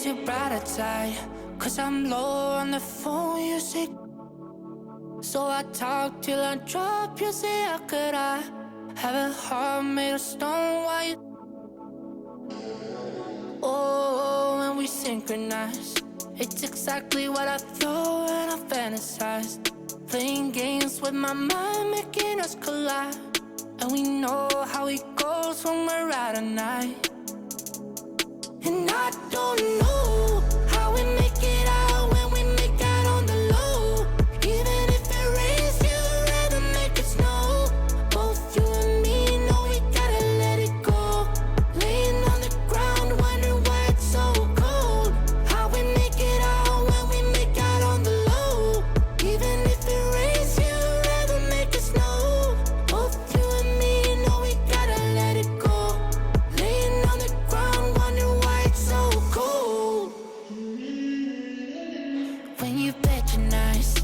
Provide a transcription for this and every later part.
your brighter side, 'cause I'm low on the phone, you say. So I talk till I drop, you say, how could I have a heart made of stone? Why you? Oh, when we synchronize, it's exactly what I thought and I fantasized. Playing games with my mind, making us collide. And we know how it goes when we're out at night. And I don't know how we make it out when we make out on the low. Even if it rains, you'd rather make it snow. Both you and me know we gotta let it go. Laying on the ground, wondering why it's so cold. How we make it out when we make out on the low. Even if it rains, you'd rather make it snow. Both you and me know we gotta let it go. Laying on the ground, wondering why it's so cold. When you patronize,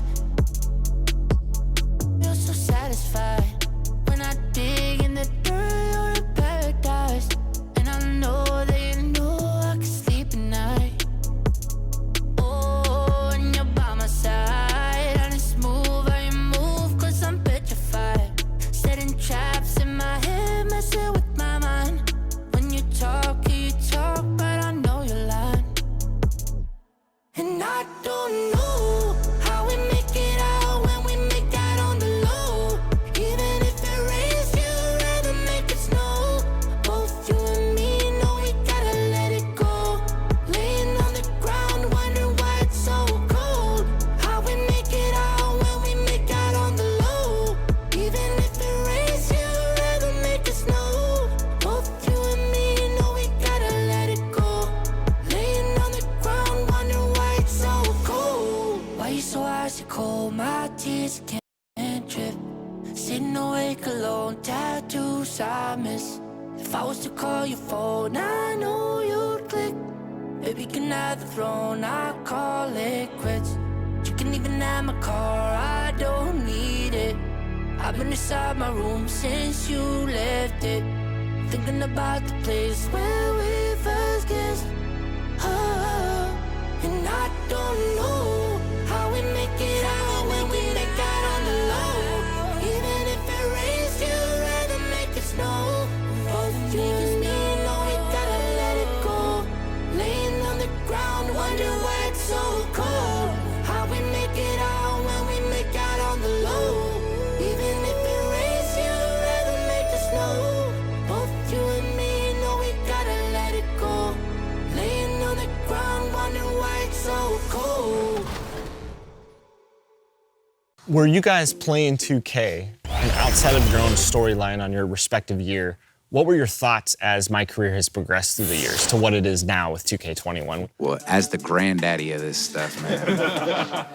feel so satisfied. When I dig in the dirt, you're in paradise. And I know that you know I can sleep at night. Oh, and you're by my side, and it's smooth how you move, 'cause I'm petrified. Setting traps in my head, messing with my mind. When you talk, but I know you're lying. And I don't know how we make it out when we make out on the low. Even if it rains, you'd rather make it snow. Both you and me know we gotta let it go. Laying on the ground, wondering why it's so cold. How we make it out when we make out on the low. Even if it rains, you'd rather make it snow. Both you and me know we gotta let it go. Laying on the ground, wondering why it's so cold. Why you so icy cold? My tears can't drip. Sitting awake alone, tattoos I miss. If I was to call your phone, I know you'd click. Baby, can have the throne, I call it quits. You can even have my car, I don't need it. I've been inside my room since you left it, thinking about the place where we first kissed. Oh, and I don't know how we make it out when we make out on the low. Even if it rains, you'd rather make it snow. Both you and me know we gotta let it go. Laying on the ground, wondering why it's so cold. How we make it out when we make out on the low. Even if it rains, you'd rather make it snow. Both you and me know we gotta let it go. Laying on the ground, wondering why it's so cold. Were you guys playing 2K, and outside of your own storyline on your respective year, what were your thoughts as my career has progressed through the years to what it is now with 2K21? Well, as the granddaddy of this stuff, man.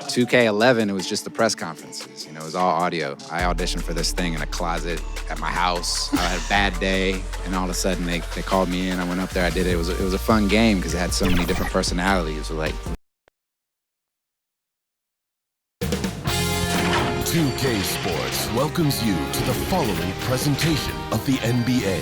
2K11, it was just the press conferences. You know, it was all audio. I auditioned for this thing in a closet at my house. I had a bad day, and all of a sudden they called me in. I went up there, I did it. It was a fun game because it had so many different personalities. Like 2K Sports welcomes you to the following presentation of the NBA.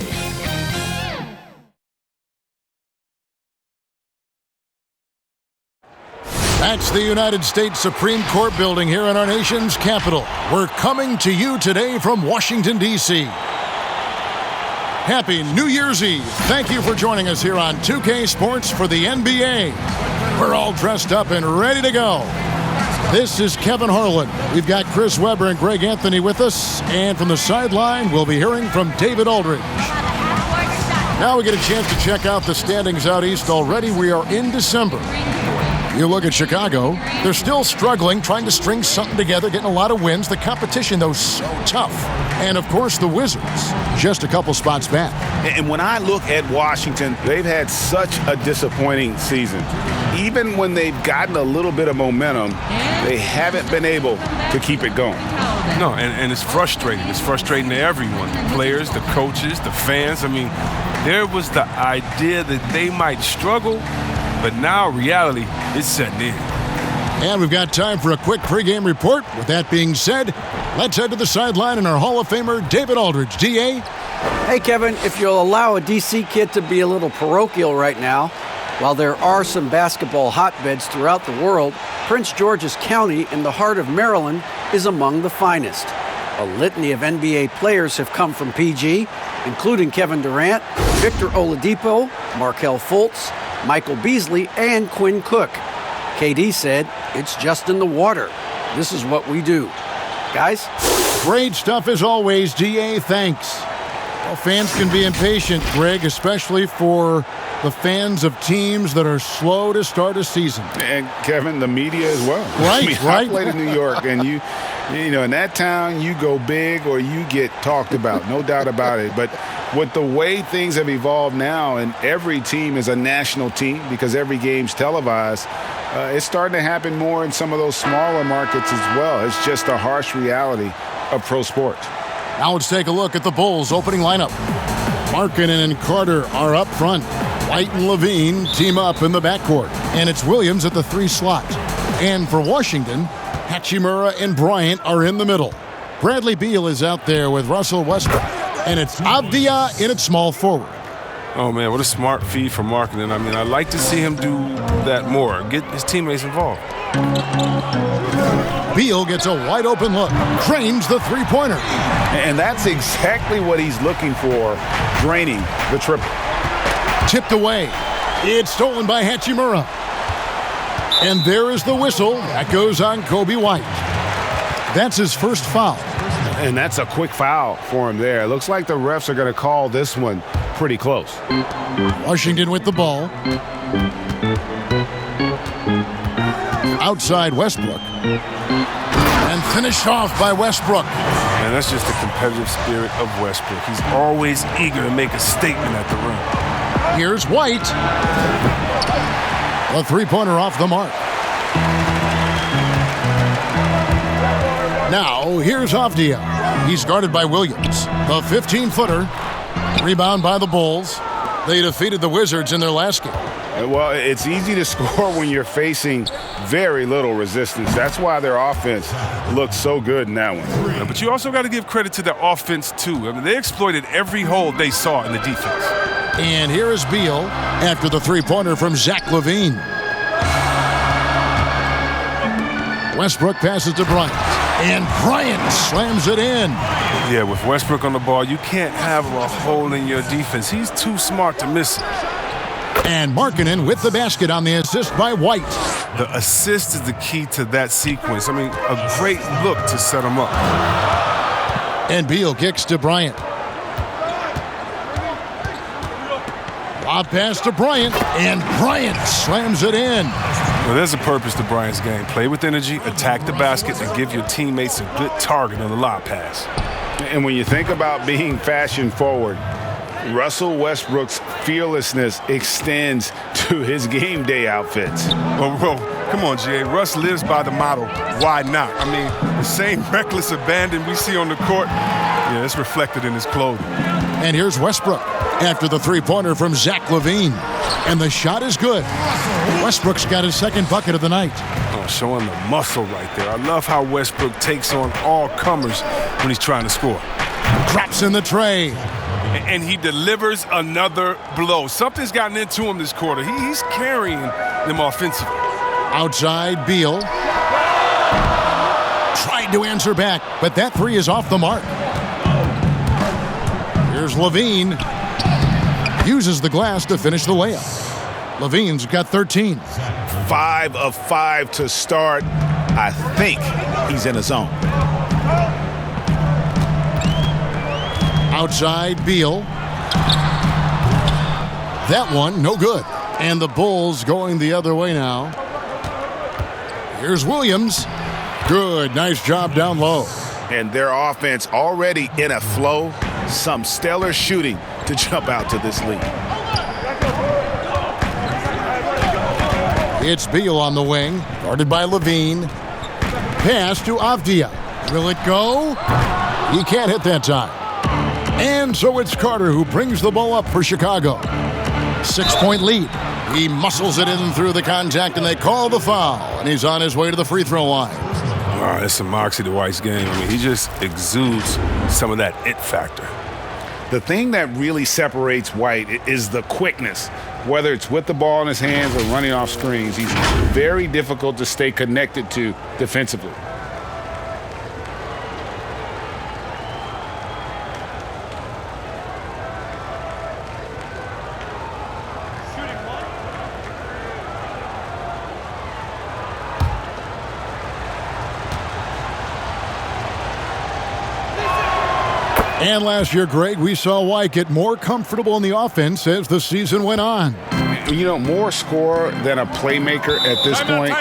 That's the United States Supreme Court building here in our nation's capital. We're coming to you today from Washington, D.C. Happy New Year's Eve. Thank you for joining us here on 2K Sports for the NBA. We're all dressed up and ready to go. This is Kevin Harlan. We've got Chris Webber and Greg Anthony with us. And from the sideline, we'll be hearing from David Aldridge. Now we get a chance to check out the standings out east already. We are in December. You look at Chicago, they're still struggling, trying to string something together, getting a lot of wins. The competition, though, so tough. And, of course, the Wizards, just a couple spots back. And when I look at Washington, they've had such a disappointing season. Even when they've gotten a little bit of momentum, they haven't been able to keep it going. No, and it's frustrating. It's frustrating to everyone, the players, the coaches, the fans. I mean, there was the idea that they might struggle, but now reality is setting in. And we've got time for a quick pregame report. With that being said, let's head to the sideline and our Hall of Famer, David Aldridge. D.A.? Hey, Kevin, if you'll allow a D.C. kid to be a little parochial right now, While there are some basketball hotbeds throughout the world, Prince George's County in the heart of Maryland is among the finest. A litany of NBA players have come from PG, including Kevin Durant, Victor Oladipo, Markelle Fultz, Michael Beasley, and Quinn Cook. KD said, "It's just in the water. This is what we do." Guys? Great stuff as always, DA. Thanks. Well, fans can be impatient, Greg, especially for the fans of teams that are slow to start a season. And, Kevin, the media as well. Right, I played in New York, and you know, in that town, you go big or you get talked about, no doubt about it. But with the way things have evolved now, and every team is a national team because every game's televised, it's starting to happen more in some of those smaller markets as well. It's just a harsh reality of pro sports. Now let's take a look at the Bulls' opening lineup. Markkanen and Carter are up front. White and LaVine team up in the backcourt. And it's Williams at the 3 slot. And for Washington, Hachimura and Bryant are in the middle. Bradley Beal is out there with Russell Westbrook. And it's Avdia in at small forward. Oh, man, what a smart feed from Markkanen. I mean, I'd like to see him do that more, get his teammates involved. Beal gets a wide-open look, drains the three-pointer. And that's exactly what he's looking for, draining the triple. Tipped away. It's stolen by Hachimura. And there is the whistle. That goes on Kobe White. That's his first foul. And that's a quick foul for him there. It looks like the refs are going to call this one pretty close. Washington with the ball. Outside Westbrook. And finished off by Westbrook. And that's just the competitive spirit of Westbrook. He's always eager to make a statement at the rim. Here's White. A three-pointer off the mark. Now, here's Avdia. He's guarded by Williams. The 15-footer. Rebound by the Bulls. They defeated the Wizards in their last game. Well, it's easy to score when you're facing very little resistance. That's why their offense looked so good in that one. Yeah, but you also got to give credit to their offense, too. I mean, they exploited every hole they saw in the defense. And here is Beal after the three-pointer from Zach LaVine. Westbrook passes to Bryant. And Bryant slams it in. Yeah, with Westbrook on the ball, you can't have a hole in your defense. He's too smart to miss it. And Markkanen with the basket on the assist by White. The assist is the key to that sequence. I mean, a great look to set him up. And Beal kicks to Bryant. Lob pass to Bryant, and Bryant slams it in. Well, there's a purpose to Bryant's game. Play with energy, attack the basket, and give your teammates a good target on the lob pass. And when you think about being fashion forward, Russell Westbrook's fearlessness extends to his game day outfits. Well, come on, G.A. Russ lives by the motto, why not? I mean, the same reckless abandon we see on the court, yeah, it's reflected in his clothing. And here's Westbrook after the three-pointer from Zach LaVine. And the shot is good. Westbrook's got his second bucket of the night. Oh, showing the muscle right there. I love how Westbrook takes on all comers when he's trying to score. Drops in the tray. And he delivers another blow. Something's gotten into him this quarter. He's carrying them offensively. Outside, Beal. Tried to answer back, but that three is off the mark. Here's LaVine. Uses the glass to finish the layup. LaVine's got 13. 5 of 5 to start. I think he's in a zone. Outside, Beal. That one, no good. And the Bulls going the other way now. Here's Williams. Good, nice job down low. And their offense already in a flow. Some stellar shooting to jump out to this lead. It's Beal on the wing, guarded by LaVine. Pass to Avdia. Will it go? He can't hit that time. And so it's Carter who brings the ball up for Chicago. 6-point lead. He muscles it in through the contact, and they call the foul. And he's on his way to the free throw line. Oh, it's a moxie to White's game. I mean, he just exudes some of that it factor. The thing that really separates White is the quickness. whether it's with the ball in his hands or running off screens. He's very difficult to stay connected to defensively. And last year, Greg, we saw White get more comfortable in the offense as the season went on. You know, more scorer than a playmaker at this point.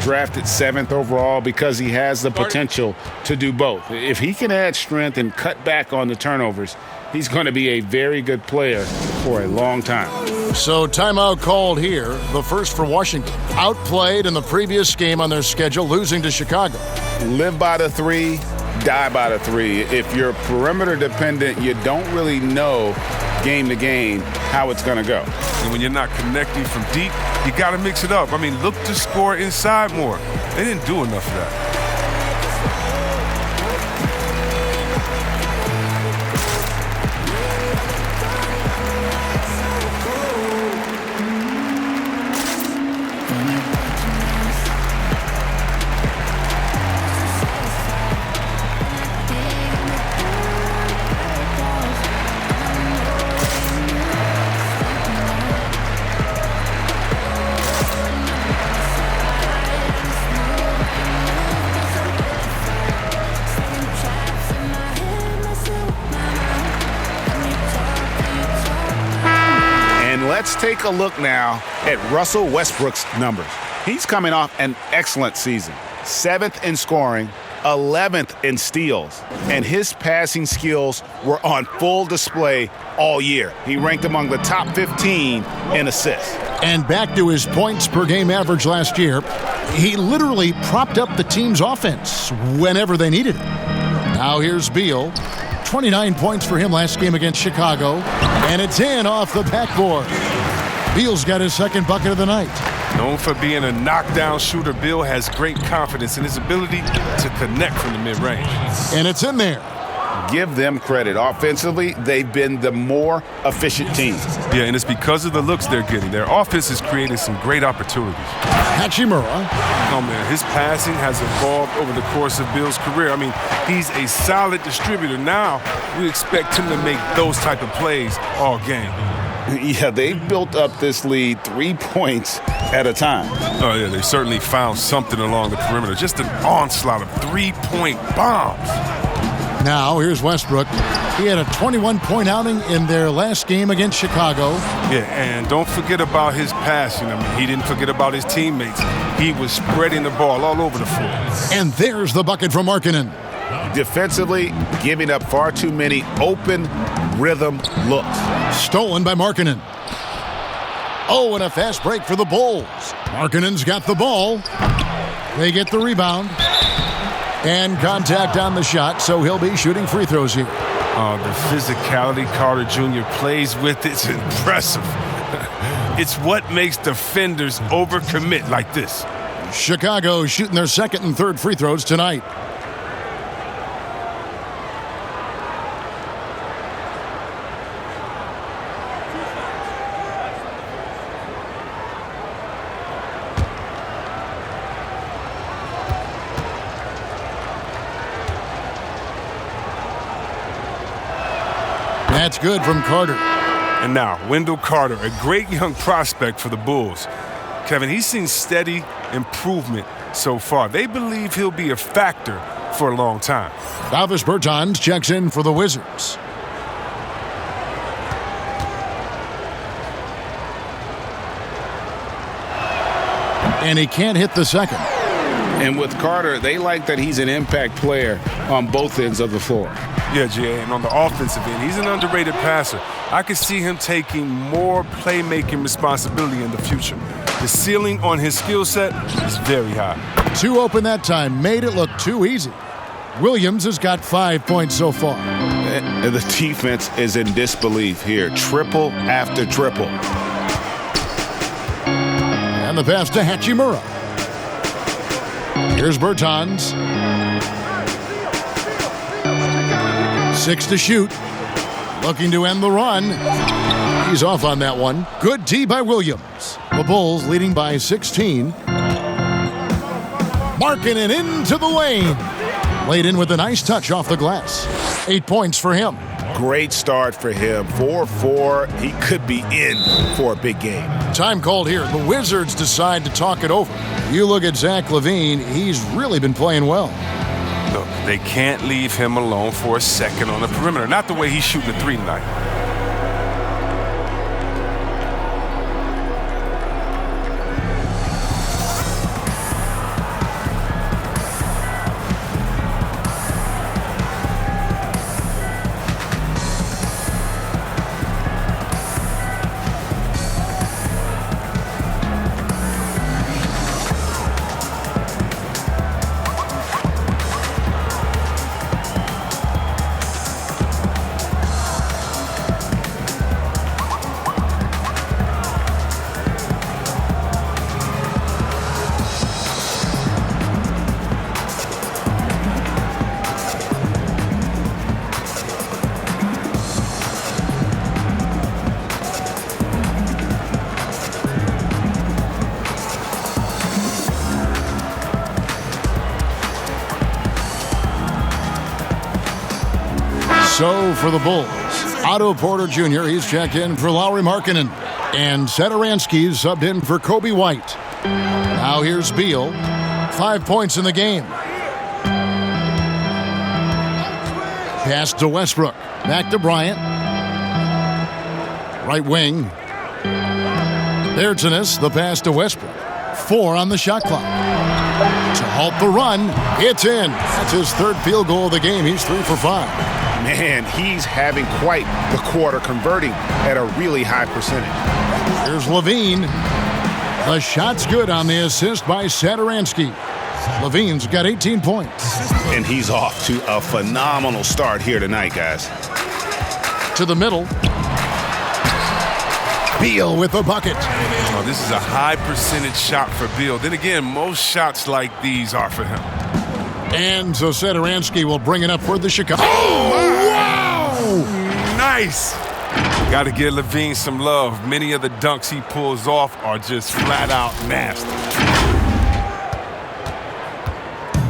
Drafted 7th overall because he has the potential to do both. If he can add strength and cut back on the turnovers, he's going to be a very good player for a long time. So timeout called here, the first for Washington. Outplayed in the previous game on their schedule, losing to Chicago. Live by the 3. Die by the 3. If you're perimeter dependent, you don't really know game to game how it's going to go. And when you're not connecting from deep, you got to mix it up. I mean, look to score inside more. They didn't do enough of that. Let's take a look now at Russell Westbrook's numbers. He's coming off an excellent season. 7th in scoring, 11th in steals, and his passing skills were on full display all year. He ranked among the top 15 in assists. And back to his points per game average last year, he literally propped up the team's offense whenever they needed it. Now here's Beal. 29 points for him last game against Chicago, and it's in off the backboard. Beal's got his second bucket of the night. Known for being a knockdown shooter, Beal has great confidence in his ability to connect from the mid-range. And it's in there. Give them credit. Offensively, they've been the more efficient team. Yeah, and it's because of the looks they're getting. Their offense is creating some great opportunities. Hachimura. Oh, man, his passing has evolved over the course of Beal's career. I mean, he's a solid distributor. Now, we expect him to make those type of plays all game. Yeah, they've built up this lead 3 points at a time. Oh, yeah, they certainly found something along the perimeter. Just an onslaught of 3-point bombs. Now, here's Westbrook. He had a 21-point outing in their last game against Chicago. Yeah, and don't forget about his passing. I mean, he didn't forget about his teammates. He was spreading the ball all over the floor. And there's the bucket from Markkanen. Defensively, giving up far too many open rhythm looks. Stolen by Markkanen. Oh, and a fast break for the Bulls. Markkanen's got the ball. They get the rebound. And contact on the shot, so he'll be shooting free throws here. The physicality Carter Jr. plays with, it's impressive. It's what makes defenders overcommit like this. Chicago shooting their second and third free throws tonight. That's good from Carter. And now, Wendell Carter, a great young prospect for the Bulls. Kevin, he's seen steady improvement so far. They believe he'll be a factor for a long time. Davis Bertans checks in for the Wizards. And he can't hit the second. And with Carter, they like that he's an impact player on both ends of the floor. Yeah, Jay, and on the offensive end, he's an underrated passer. I could see him taking more playmaking responsibility in the future. The ceiling on his skill set is very high. 2 open that time, made it look too easy. Williams has got 5 points so far. The defense is in disbelief here. Triple after triple. And the pass to Hachimura. Here's Bertans. 6 to shoot. Looking to end the run. He's off on that one. Good D by Williams. The Bulls leading by 16. Markkanen into the lane. Laid in with a nice touch off the glass. 8 points for him. Great start for him. 4-4. He could be in for a big game. Time called here. The Wizards decide to talk it over. You look at Zach LaVine. He's really been playing well. Look, they can't leave him alone for a second on the perimeter. Not the way he's shooting the three tonight. So for the Bulls, Otto Porter Jr., he's checked in for Lauri Markkanen. And Satoransky's subbed in for Kobe White. Now here's Beal. 5 points in the game. Pass to Westbrook. Back to Bryant. Right wing. Bertans, the pass to Westbrook. 4 on the shot clock. To halt the run, it's in. That's his third field goal of the game. He's 3 for 5. Man, he's having quite the quarter, converting at a really high percentage. Here's LaVine. The shot's good on the assist by Satoransky. LaVine's got 18 points. And he's off to a phenomenal start here tonight, guys. To the middle. Beal with the bucket. Oh, this is a high percentage shot for Beal. Then again, most shots like these are for him. And so Satoransky will bring it up for the Chicago. Oh, wow! Nice. Got to give LaVine some love. Many of the dunks he pulls off are just flat out nasty.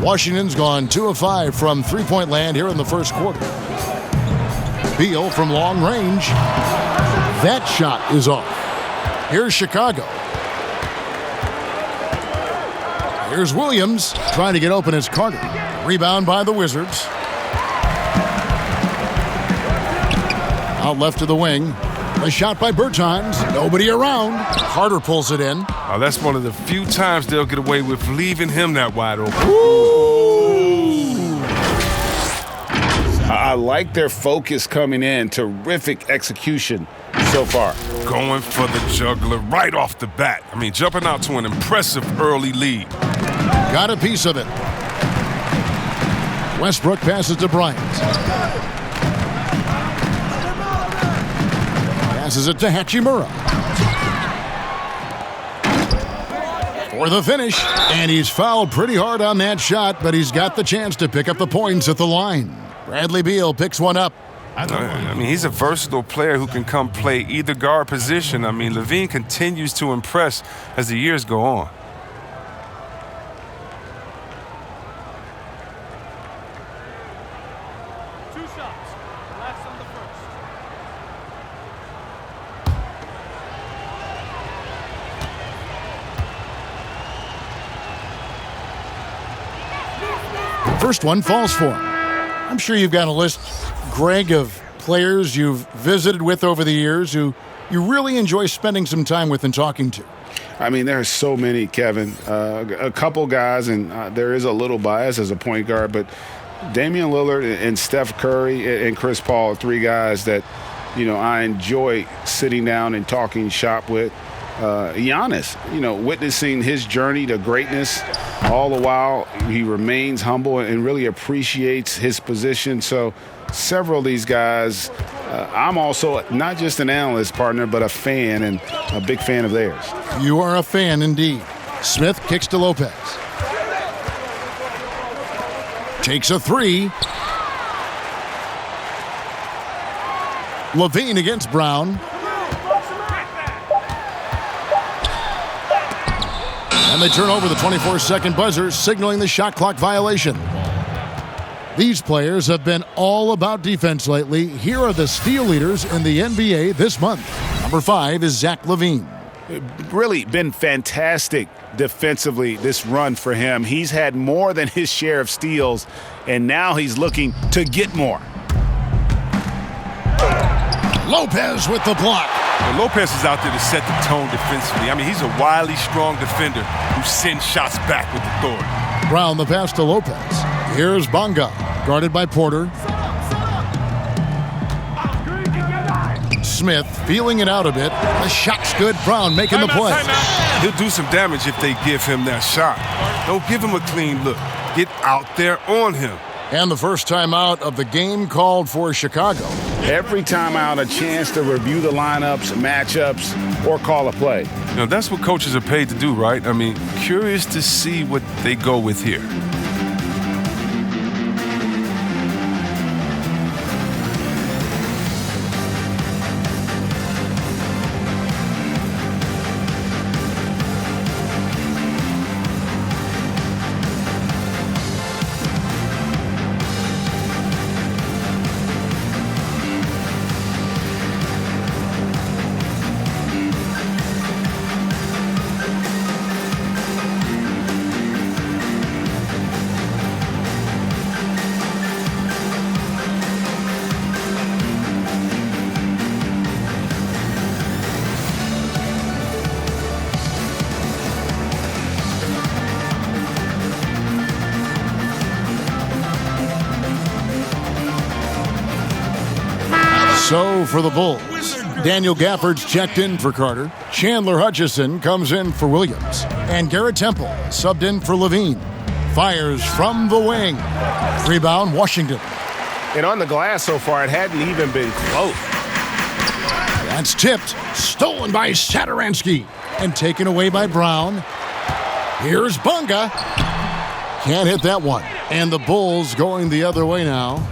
Washington's gone 2 of 5 from three-point land here in the first quarter. Beal from long range. That shot is off. Here's Chicago. Here's Williams trying to get open as Carter. Rebound by the Wizards. Out left to the wing. A shot by Bertans. Nobody around. Carter pulls it in. Oh, that's one of the few times they'll get away with leaving him that wide open. Ooh. I like their focus coming in. Terrific execution so far. Going for the juggler right off the bat. I mean, jumping out to an impressive early lead. Got a piece of it. Westbrook passes to Bryant. Passes it to Hachimura. For the finish. And he's fouled pretty hard on that shot, but he's got the chance to pick up the points at the line. Bradley Beal picks one up. I mean, he's a versatile player who can come play either guard position. I mean, LaVine continues to impress as the years go on. First one falls for him. I'm sure you've got a list, Greg, of players you've visited with over the years who you really enjoy spending some time with and talking to. I mean, there are so many, Kevin. A couple guys, and there is a little bias as a point guard, but Damian Lillard and Steph Curry and Chris Paul are 3 guys that, you know, I enjoy sitting down and talking shop with. Giannis, you know, witnessing his journey to greatness, all the while he remains humble and really appreciates his position. So several of these guys, I'm also not just an analyst, partner, but a fan and a big fan of theirs. You are a fan indeed. Smith kicks to Lopez. Takes a 3. LaVine against Brown. And they turn over the 24-second buzzer, signaling the shot clock violation. These players have been all about defense lately. Here are the steal leaders in the NBA this month. Number 5 is Zach LaVine. Really been fantastic defensively this run for him. He's had more than his share of steals, and now he's looking to get more. Lopez with the block. Well, Lopez is out there to set the tone defensively. I mean, he's a wily, strong defender who sends shots back with authority. Brown the pass to Lopez. Here's Bonga, guarded by Porter. Smith feeling it out a bit. The shot's good. Brown making the play. He'll do some damage if they give him that shot. Don't give him a clean look. Get out there on him. And the first timeout of the game called for Chicago. Every timeout, a chance to review the lineups, matchups, or call a play. You know, that's what coaches are paid to do, right? I mean, curious to see what they go with here. So for the Bulls, Daniel Gafford's checked in for Carter. Chandler Hutchison comes in for Williams. And Garrett Temple subbed in for LaVine. Fires from the wing. Rebound, Washington. And on the glass so far, it hadn't even been close. That's tipped. Stolen by Satoransky. And taken away by Brown. Here's Bonga. Can't hit that one. And the Bulls going the other way now.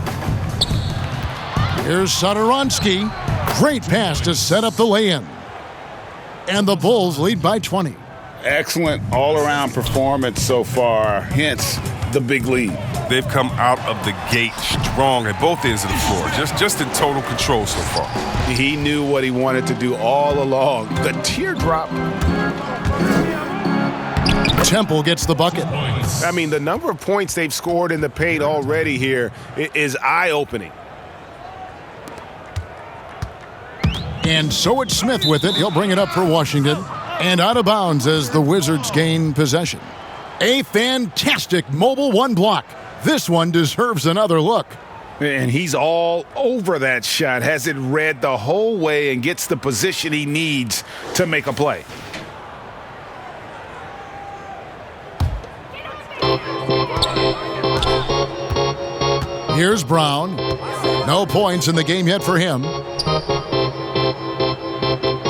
Here's Satoransky. Great pass to set up the lay-in. And the Bulls lead by 20. Excellent all-around performance so far, hence the big lead. They've come out of the gate strong at both ends of the floor, just in total control so far. He knew what he wanted to do all along. The teardrop. Temple gets the bucket. I mean, the number of points they've scored in the paint already here is eye-opening. And so it's Smith with it. He'll bring it up for Washington. And out of bounds as the Wizards gain possession. A fantastic mobile one block. This one deserves another look. And he's all over that shot. Has it read the whole way and gets the position he needs to make a play. Here's Brown. No points in the game yet for him.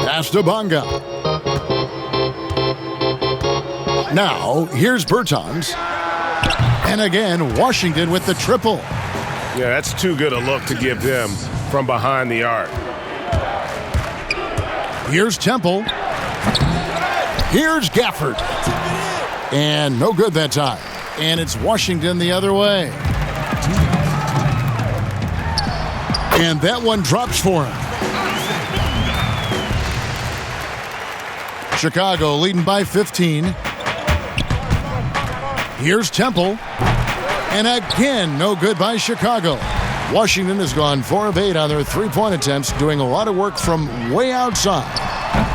Pass to Bonga. Now, here's Bertans. And again, Washington with the triple. Yeah, that's too good a look to give them from behind the arc. Here's Temple. Here's Gafford. And no good that time. And it's Washington the other way. And that one drops for him. Chicago leading by 15. Here's Temple. And again, no good by Chicago. Washington has gone 4 of 8 on their three-point attempts, doing a lot of work from way outside.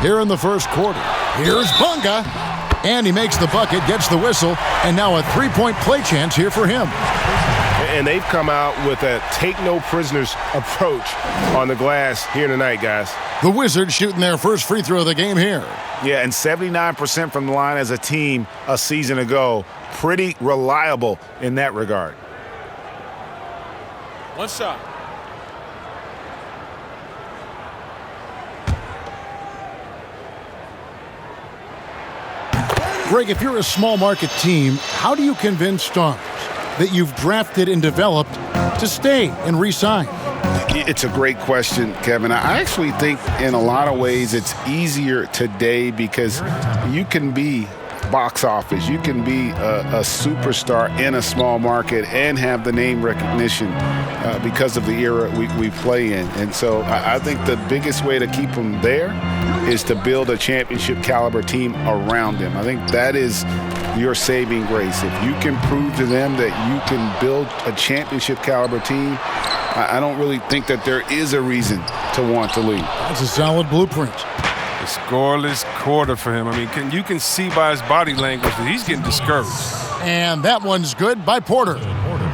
Here in the first quarter. Here's Bonga. And he makes the bucket, gets the whistle, and now a three-point play chance here for him. And they've come out with a take-no-prisoners approach on the glass here tonight, guys. The Wizards shooting their first free throw of the game here. Yeah, and 79% from the line as a team a season ago. Pretty reliable in that regard. One shot. Greg, if you're a small market team, how do you convince stars that you've drafted and developed to stay and re-sign? It's a great question, Kevin. I actually think in a lot of ways it's easier today because you can be box office. You can be a superstar in a small market and have the name recognition because of the era we play in. And so I think the biggest way to keep them there is to build a championship caliber team around them. I think that is your saving grace. If you can prove to them that you can build a championship caliber team, I don't really think that there is a reason to want to leave. That's a solid blueprint. A scoreless quarter for him. I mean, you can see by his body language that he's getting discouraged. And that one's good by Porter.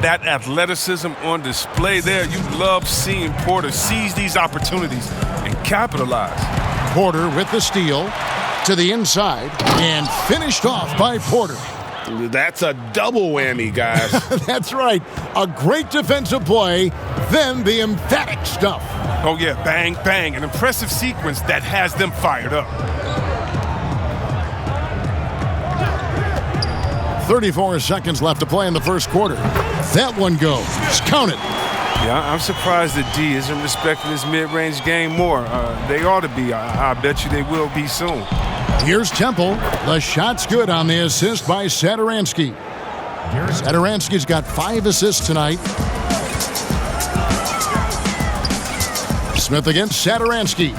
That athleticism on display there, you love seeing Porter seize these opportunities and capitalize. Porter with the steal to the inside and finished off by Porter. That's a double whammy, guys. That's right. A great defensive play, then the emphatic stuff. Oh, yeah, bang, bang. An impressive sequence that has them fired up. 34 seconds left to play in the first quarter. That one goes. Count it. Yeah, I'm surprised that D isn't respecting his mid-range game more. They ought to be. I bet you they will be soon. Here's Temple. The shot's good on the assist by Satoransky. Satoransky's got 5 assists tonight. Smith against Satoransky.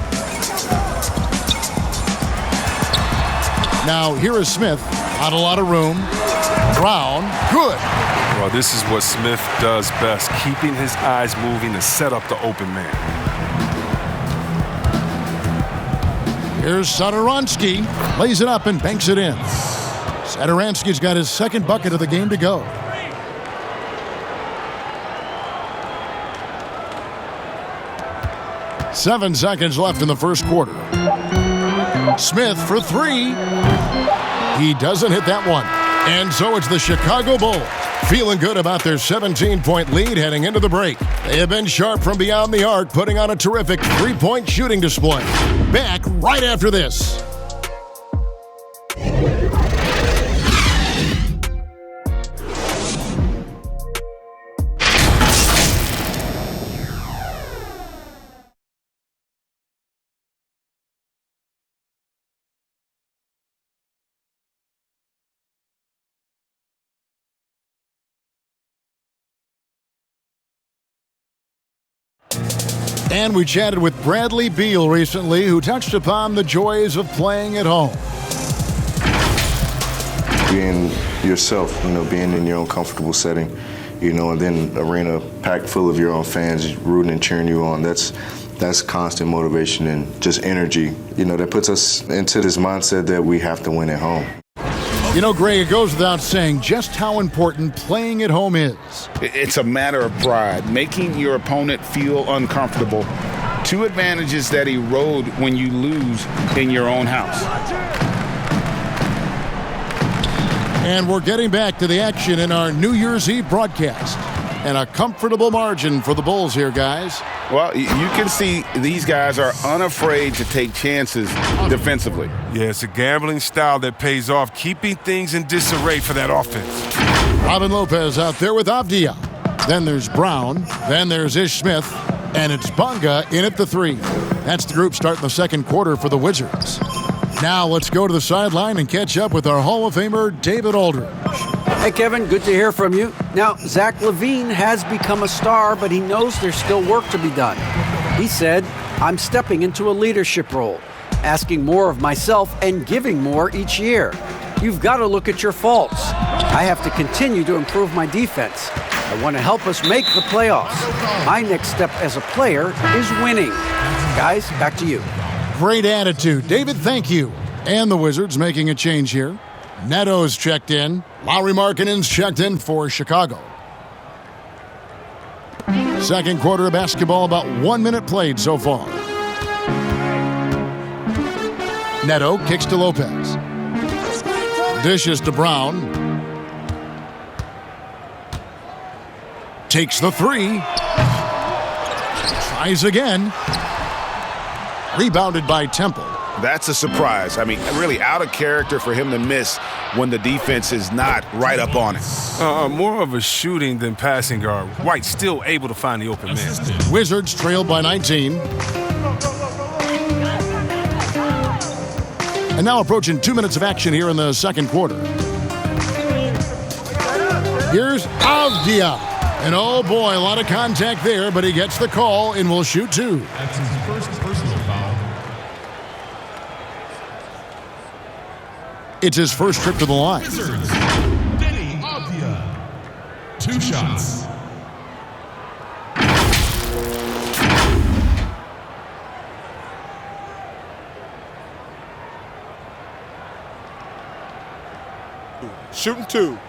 Now here is Smith. Not a lot of room. Brown, good. Well, this is what Smith does best, keeping his eyes moving to set up the open man. Here's Satoransky. Lays it up and banks it in. Satoransky's got his second bucket of the game to go. Seven seconds left in the first quarter. Smith for 3. He doesn't hit that one. And so it's the Chicago Bulls feeling good about their 17-point lead heading into the break. They have been sharp from beyond the arc, putting on a terrific three-point shooting display. Back right after this. And we chatted with Bradley Beal recently, who touched upon the joys of playing at home. Being yourself, being in your own comfortable setting, and then arena packed full of your own fans rooting and cheering you on. That's constant motivation and just energy, that puts us into this mindset that we have to win at home. Greg, it goes without saying just how important playing at home is. It's a matter of pride, making your opponent feel uncomfortable. 2 advantages that erode when you lose in your own house. And we're getting back to the action in our New Year's Eve broadcast. And a comfortable margin for the Bulls here, guys. Well, you can see these guys are unafraid to take chances defensively. Yeah, it's a gambling style that pays off, keeping things in disarray for that offense. Robin Lopez out there with Avdia. Then there's Brown. Then there's Ish Smith. And it's Bonga in at the 3. That's the group starting the second quarter for the Wizards. Now let's go to the sideline and catch up with our Hall of Famer, David Aldridge. Hey, Kevin, good to hear from you. Now, Zach LaVine has become a star, but he knows there's still work to be done. He said, I'm stepping into a leadership role, asking more of myself and giving more each year. You've got to look at your faults. I have to continue to improve my defense. I want to help us make the playoffs. My next step as a player is winning. Guys, back to you. Great attitude. David, thank you. And the Wizards making a change here. Neto's checked in. Lauri Markkanen's checked in for Chicago. Second quarter of basketball, about 1 minute played so far. Neto kicks to Lopez. Dishes to Brown. Takes the 3. Tries again. Rebounded by Temple. That's a surprise. I mean, really out of character for him to miss when the defense is not right up on it. More of a shooting than passing guard. White still able to find the open man. Wizards trailed by 19. And now approaching 2 minutes of action here in the second quarter. Here's Avdia. And oh boy, a lot of contact there, but he gets the call and will shoot two. That's his first personal foul. It's his first trip to the line. Wizards, Denny Avdia. 2 shots. Shooting two.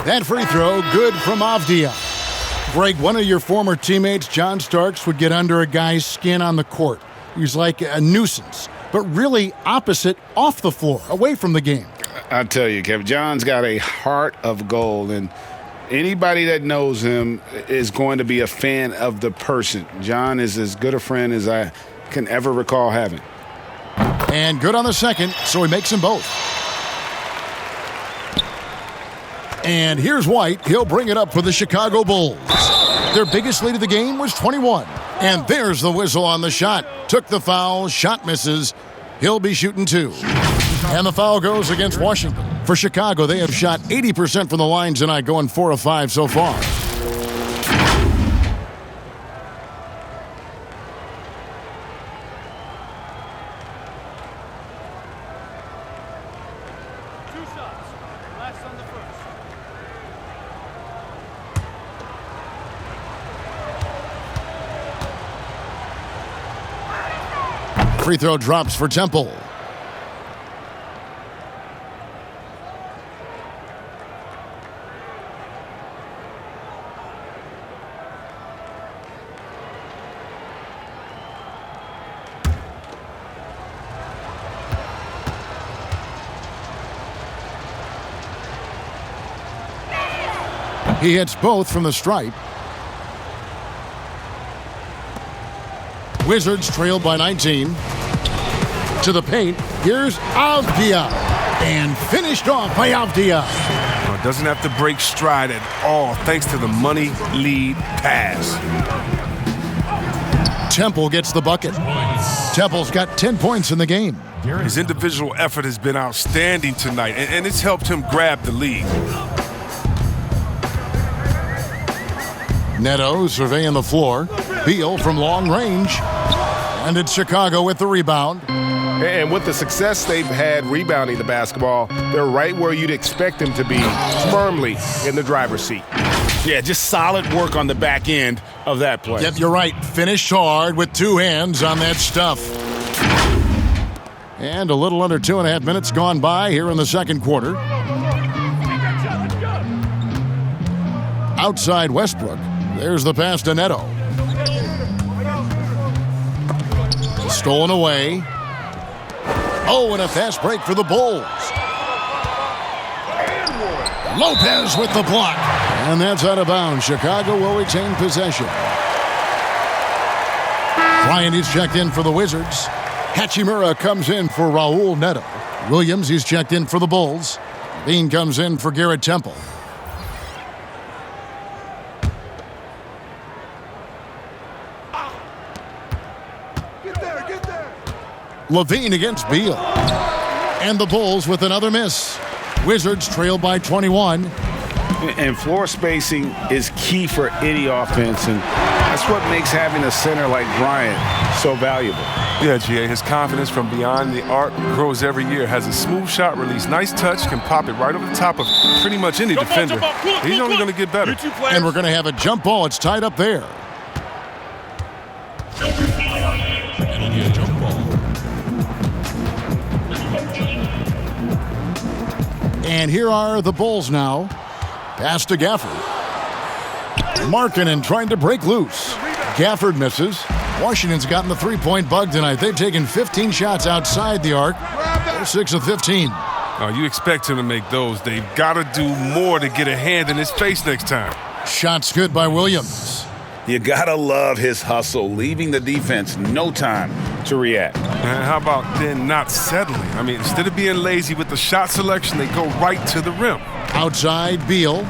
That free throw, good from Avdia. Greg, one of your former teammates, John Starks, would get under a guy's skin on the court. He's like a nuisance, but really opposite off the floor, away from the game. I tell you, Kevin, John's got a heart of gold, and anybody that knows him is going to be a fan of the person. John is as good a friend as I can ever recall having. And good on the second, so he makes them both. And here's White. He'll bring it up for the Chicago Bulls. Their biggest lead of the game was 21. And there's the whistle on the shot. Took the foul, shot misses. He'll be shooting two. And the foul goes against Washington. For Chicago, they have shot 80% from the line tonight, going 4 of 5 so far. Free throw drops for Temple. He hits both from the stripe. Wizards trailed by 19. To the paint. Here's Avdia. And finished off by Avdia. Doesn't have to break stride at all thanks to the money lead pass. Temple gets the bucket. Temple's got 10 points in the game. His individual effort has been outstanding tonight, and it's helped him grab the lead. Neto surveying the floor. Beal from long range. And it's Chicago with the rebound. And with the success they've had rebounding the basketball, they're right where you'd expect them to be, firmly in the driver's seat. Yeah, just solid work on the back end of that play. Yep, you're right. Finished hard with 2 hands on that stuff. And a little under 2.5 minutes gone by here in the second quarter. Outside Westbrook. There's the pass to Neto. Stolen away. Oh, and a fast break for the Bulls. Lopez with the block. And that's out of bounds. Chicago will retain possession. Bryant is checked in for the Wizards. Hachimura comes in for Raul Neto. Williams is checked in for the Bulls. Bean comes in for Garrett Temple. LaVine against Beal. And the Bulls with another miss. Wizards trail by 21. And floor spacing is key for any offense, and that's what makes having a center like Bryant so valuable. Yeah, GA, his confidence from beyond the arc grows every year. Has a smooth shot release, nice touch, can pop it right over the top of pretty much any defender. He's only going to get better. And we're going to have a jump ball. It's tied up there. It'll be a jump ball. And here are the Bulls now. Pass to Gafford. Markkanen trying to break loose. Gafford misses. Washington's gotten the three-point bug tonight. They've taken 15 shots outside the arc. They're 6 of 15. You expect him to make those. They've got to do more to get a hand in his face next time. Shots good by Williams. You got to love his hustle, leaving the defense no time to react. And how about then not settling? I mean, instead of being lazy with the shot selection, they go right to the rim. Outside, Beal.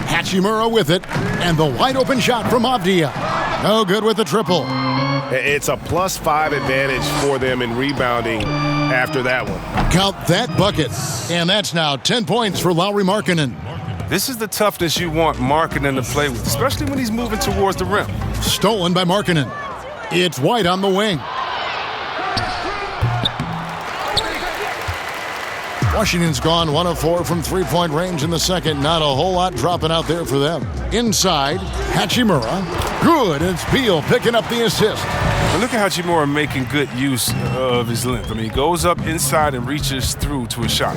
Hachimura with it, and the wide open shot from Avdia. No good with the triple. It's a +5 advantage for them in rebounding after that one. Count that bucket. And that's now 10 points for Lauri Markkanen. This is the toughness you want Markkanen to play with, especially when he's moving towards the rim. Stolen by Markkanen. It's White on the wing. Washington's gone 1 of 4 from three-point range in the second. Not a whole lot dropping out there for them. Inside, Hachimura. Good. It's Beal picking up the assist. And look at Hachimura making good use of his length. I mean, he goes up inside and reaches through to a shot.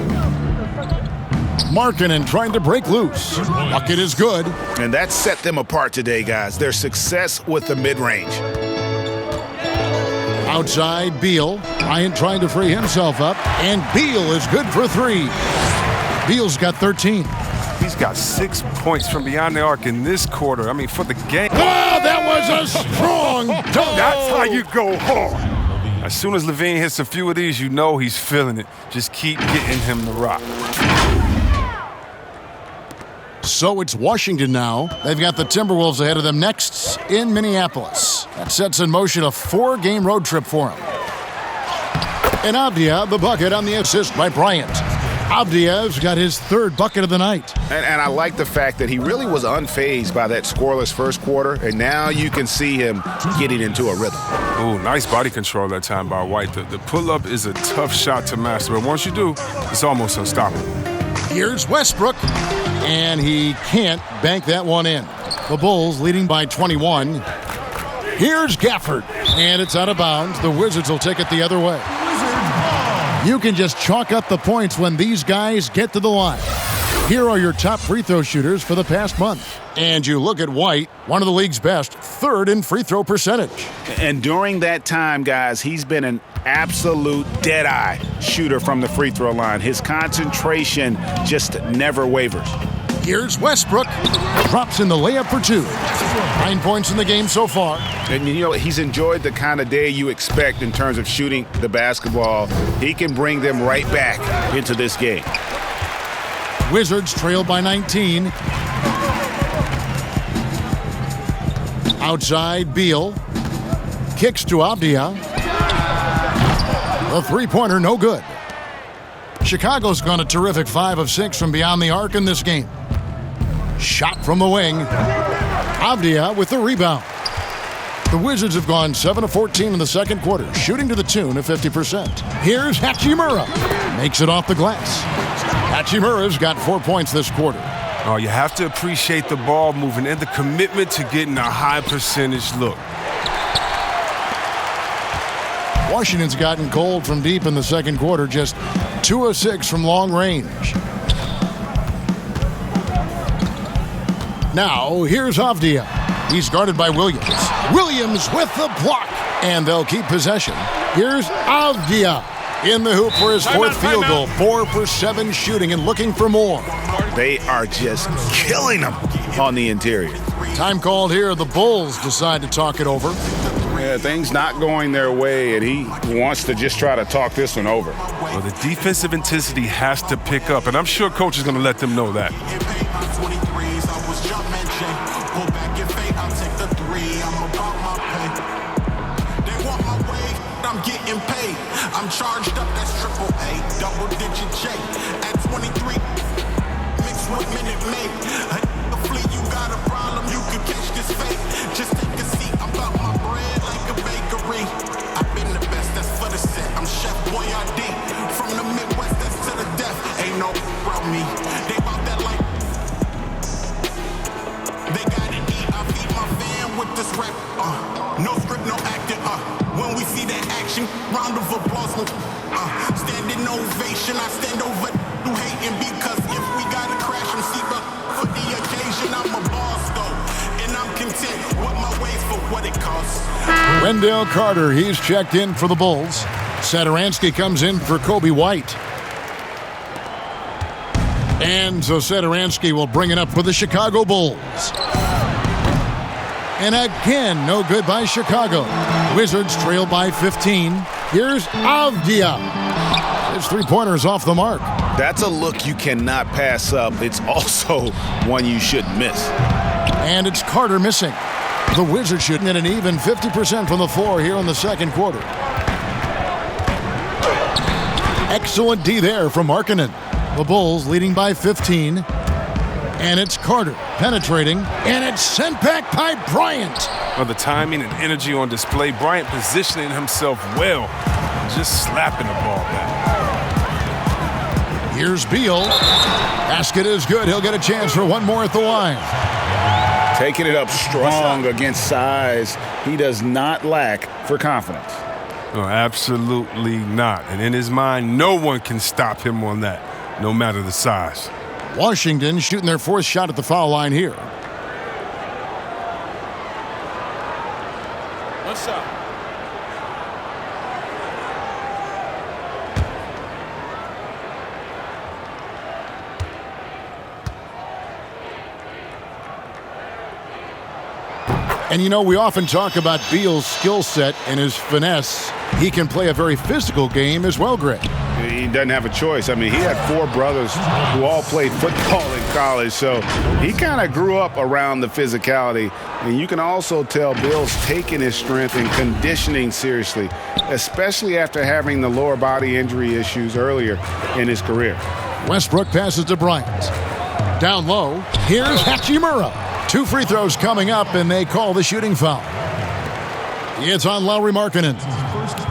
Markkanen trying to break loose. Bucket is good. And that set them apart today, guys. Their success with the mid-range. Outside, Beal. Bryant trying to free himself up. And Beal is good for 3. Beal's got 13. He's got 6 points from beyond the arc in this quarter. I mean, for the game. Oh, that was a strong dunk. That's how you go hard. As soon as LaVine hits a few of these, you know he's feeling it. Just keep getting him the rock. So it's Washington now. They've got the Timberwolves ahead of them next in Minneapolis. That sets in motion a 4-game road trip for them. And Avdia, the bucket on the assist by Bryant. Avdia's got his 3rd bucket of the night. And I like the fact that he really was unfazed by that scoreless first quarter, and now you can see him getting into a rhythm. Oh, nice body control that time by White. The pull-up is a tough shot to master, but once you do, it's almost unstoppable. Here's Westbrook, and he can't bank that one in. The Bulls leading by 21. Here's Gafford, and it's out of bounds. The Wizards will take it the other way. You can just chalk up the points when these guys get to the line. Here are your top free throw shooters for the past month. And you look at White, one of the league's best, 3rd in free throw percentage. And during that time, guys, he's been an absolute dead-eye shooter from the free throw line. His concentration just never wavers. Here's Westbrook. Drops in the layup for 2. 9 points in the game so far. And, you know, he's enjoyed the kind of day you expect in terms of shooting the basketball. He can bring them right back into this game. Wizards trail by 19. Outside, Beal. Kicks to Avdia. The three-pointer, no good. Chicago's gone a terrific 5 of 6 from beyond the arc in this game. Shot from the wing. Avdia with the rebound. The Wizards have gone 7 of 14 in the second quarter, shooting to the tune of 50%. Here's Hachimura. Makes it off the glass. Hachimura's got 4 points this quarter. Oh, you have to appreciate the ball movement and the commitment to getting a high percentage look. Washington's gotten cold from deep in the second quarter, just 2 of 6 from long range. Now, here's Avdia. He's guarded by Williams. Williams with the block, and they'll keep possession. Here's Avdia in the hoop for his 4th field goal. 4 for 7 shooting and looking for more. They are just killing them on the interior. Time called here. The Bulls decide to talk it over. Yeah, things not going their way, and he wants to just try to talk this one over. Well, the defensive intensity has to pick up, and I'm sure coach is going to let them know that. I'm charged up, that's triple A, double-digit J. At 23, mixed with Minute Maid. A flea, you got a problem, you can catch this fate. Just take a seat, I'm about my bread like a bakery. I've been the best, that's for the set. I'm Chef Boyardee. From the Midwest, that's to the death. Ain't no around me. They bout that like. They gotta eat, I feed my fan with this rap. No script, no acting. When we see that action, round of applause. Standing ovation, I stand over you hating because if we gotta crash them seatbelt for the occasion, I'm a boss though, and I'm content with my ways for what it costs. Wendell Carter, he's checked in for the Bulls. Satoransky comes in for Kobe White. And so Satoransky will bring it up for the Chicago Bulls. And again, no good by Chicago. Wizards trail by 15. Here's Avdia. His three-pointer's off the mark. That's a look you cannot pass up. It's also one you shouldn't miss. And it's Carter missing. The Wizards shooting at an even 50% from the floor here in the second quarter. Excellent D there from Markkanen. The Bulls leading by 15. And it's Carter penetrating, and it's sent back by Bryant. Well, the timing and energy on display. Bryant positioning himself well, just slapping the ball back. Here's Beal. Basket is good. He'll get a chance for one more at the line. Taking it up strong against size. He does not lack for confidence. No, absolutely not. And in his mind, no one can stop him on that, no matter the size. Washington shooting their fourth shot at the foul line here. What's up? And you know, we often talk about Beal's skill set and his finesse. He can play a very physical game as well, Greg. He doesn't have a choice. I mean, he had four brothers who all played football in college, so he kind of grew up around the physicality. And you can also tell Bill's taking his strength and conditioning seriously, especially after having the lower body injury issues earlier in his career. Westbrook passes to Bryant. Down low, here's Hachimura. 2 free throws coming up, and they call the shooting foul. It's on Lauri Markkanen.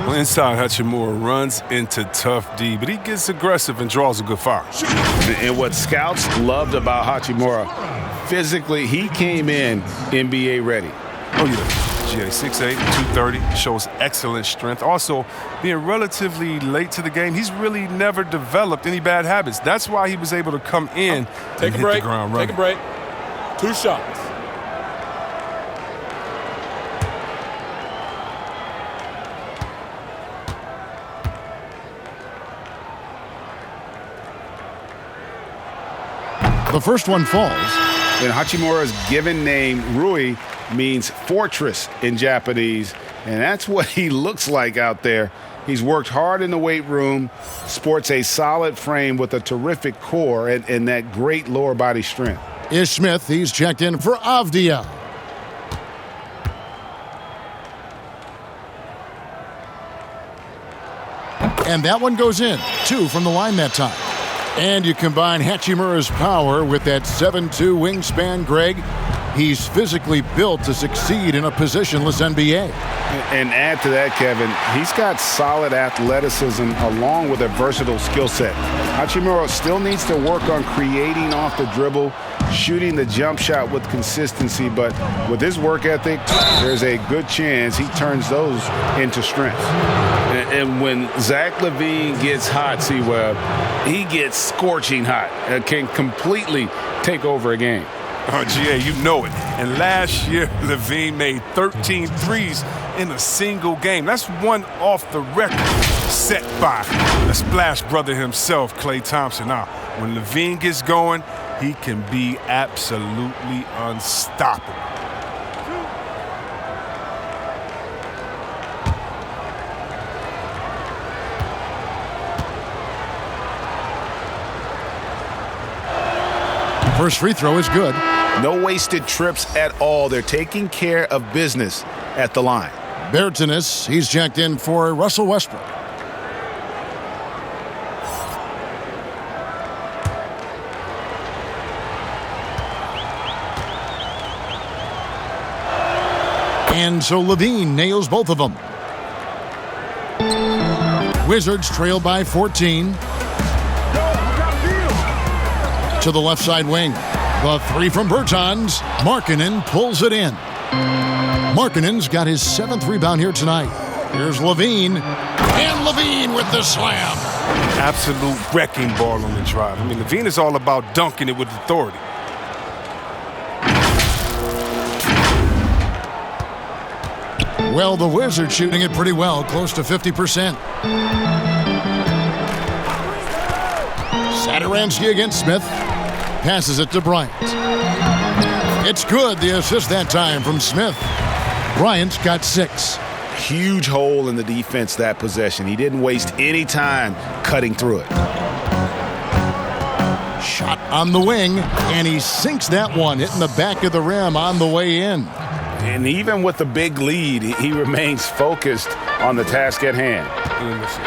Well, inside, Hachimura runs into tough D, but he gets aggressive and draws a good foul. And what scouts loved about Hachimura, physically, he came in NBA ready. Oh, yeah. GA 6'8", 230, shows excellent strength. Also, being relatively late to the game, he's really never developed any bad habits. That's why he was able to come in and hit the ground running. Take a break. 2 shots. The first one falls. And Hachimura's given name, Rui, means fortress in Japanese. And that's what he looks like out there. He's worked hard in the weight room, sports a solid frame with a terrific core and that great lower body strength. Ish Smith, he's checked in for Avdia. And that one goes in. 2 from the line that time. And you combine Hachimura's power with that 7'2" wingspan, Greg. He's physically built to succeed in a positionless NBA. And add to that, Kevin, he's got solid athleticism along with a versatile skill set. Hachimura still needs to work on creating off the dribble, shooting the jump shot with consistency, but with his work ethic, there's a good chance he turns those into strengths. And when Zach LaVine gets hot, C-Web, he gets scorching hot and can completely take over a game. Oh, GA, you know it. And last year, LaVine made 13 threes in a single game. That's one off the record set by the Splash brother himself, Klay Thompson. Now, when LaVine gets going, he can be absolutely unstoppable. First free throw is good. No wasted trips at all. They're taking care of business at the line. Bertans, he's checked in for Russell Westbrook. And so LaVine nails both of them. Wizards trail by 14. To the left side wing. The 3 from Bertans. Markkanen pulls it in. Markkanen's got his 7th rebound here tonight. Here's LaVine. And LaVine with the slam. Absolute wrecking ball on the drive. I mean, LaVine is all about dunking it with authority. Well, the Wizards shooting it pretty well, close to 50%. Satoransky against Smith. Passes it to Bryant. It's good. The assist that time from Smith. Bryant's got 6. Huge hole in the defense that possession. He didn't waste any time cutting through it. Shot on the wing, and he sinks that one, hitting the back of the rim on the way in. And even with the big lead, he remains focused on the task at hand.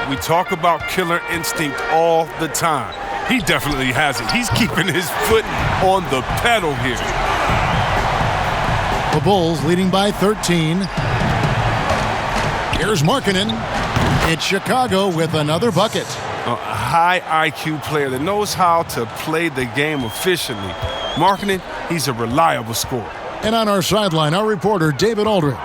We talk about killer instinct all the time. He definitely has it. He's keeping his foot on the pedal here. The Bulls leading by 13. Here's Markkanen. It's Chicago with another bucket. A high IQ player that knows how to play the game efficiently. Markkanen, he's a reliable scorer. And on our sideline, our reporter, David Aldridge.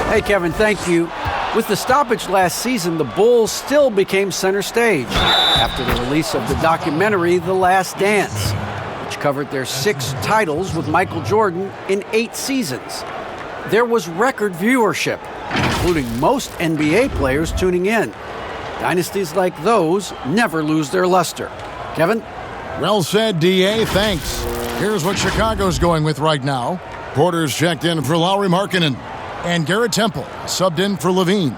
Hey, Kevin, thank you. With the stoppage last season, the Bulls still became center stage after the release of the documentary The Last Dance, which covered their 6 titles with Michael Jordan in 8 seasons. There was record viewership, including most NBA players tuning in. Dynasties like those never lose their luster. Kevin? Well said, D.A. Thanks. Here's what Chicago's going with right now. Porter's checked in for Lauri Markkanen. And Garrett Temple subbed in for LaVine.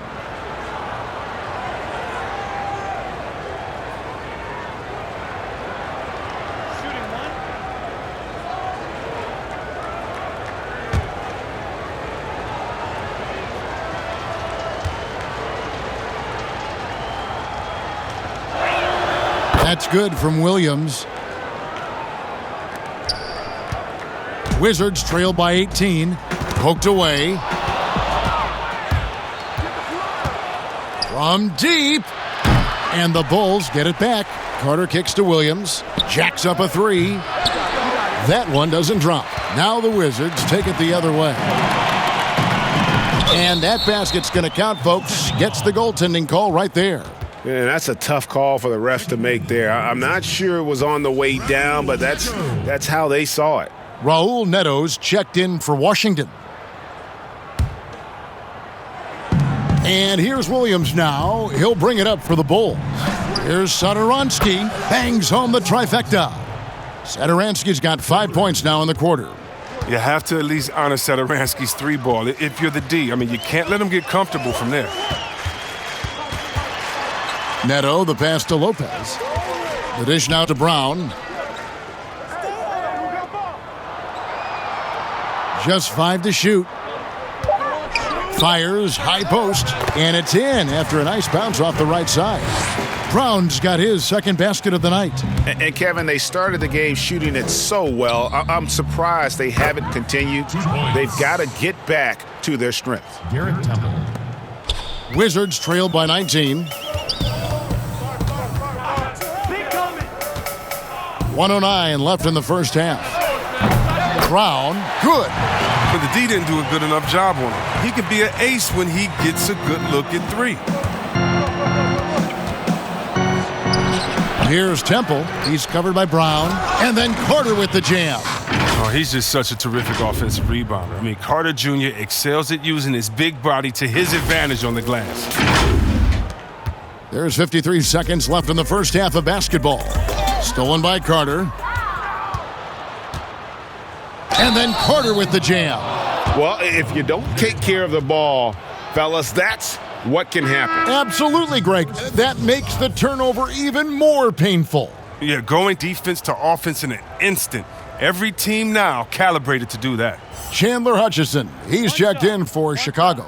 That's good from Williams. Wizards trail by 18. Poked away. From deep. And the Bulls get it back. Carter kicks to Williams. Jacks up a 3. That one doesn't drop. Now the Wizards take it the other way. And that basket's going to count, folks. Gets the goaltending call right there. Yeah, that's a tough call for the refs to make there. I'm not sure it was on the way down, but that's how they saw it. Raul Neto's checked in for Washington. And here's Williams now. He'll bring it up for the Bulls. Here's Satoransky. Bangs home the trifecta. Satoransky's got 5 points now in the quarter. You have to at least honor Satoransky's 3-ball if you're the D. I mean, you can't let him get comfortable from there. Neto, the pass to Lopez. The dish now to Brown. Just 5 to shoot. Fires, high post, and it's in after a nice bounce off the right side. Brown's got his second basket of the night. And Kevin, they started the game shooting it so well. I'm surprised they haven't continued. They've got to get back to their strength. Garrett Temple. Wizards trailed by 19. 1:09 left in the first half. Brown, good. But the D didn't do a good enough job on him. He could be an ace when he gets a good look at 3. Here's Temple. He's covered by Brown. And then Carter with the jam. Oh, he's just such a terrific offensive rebounder. I mean, Carter Jr. excels at using his big body to his advantage on the glass. There's 53 seconds left in the first half of basketball. Stolen by Carter. And then Carter with the jam. Well, if you don't take care of the ball, fellas, that's what can happen. Absolutely, Greg. That makes the turnover even more painful. Yeah, going defense to offense in an instant. Every team now calibrated to do that. Chandler Hutchison, he's checked in for Chicago.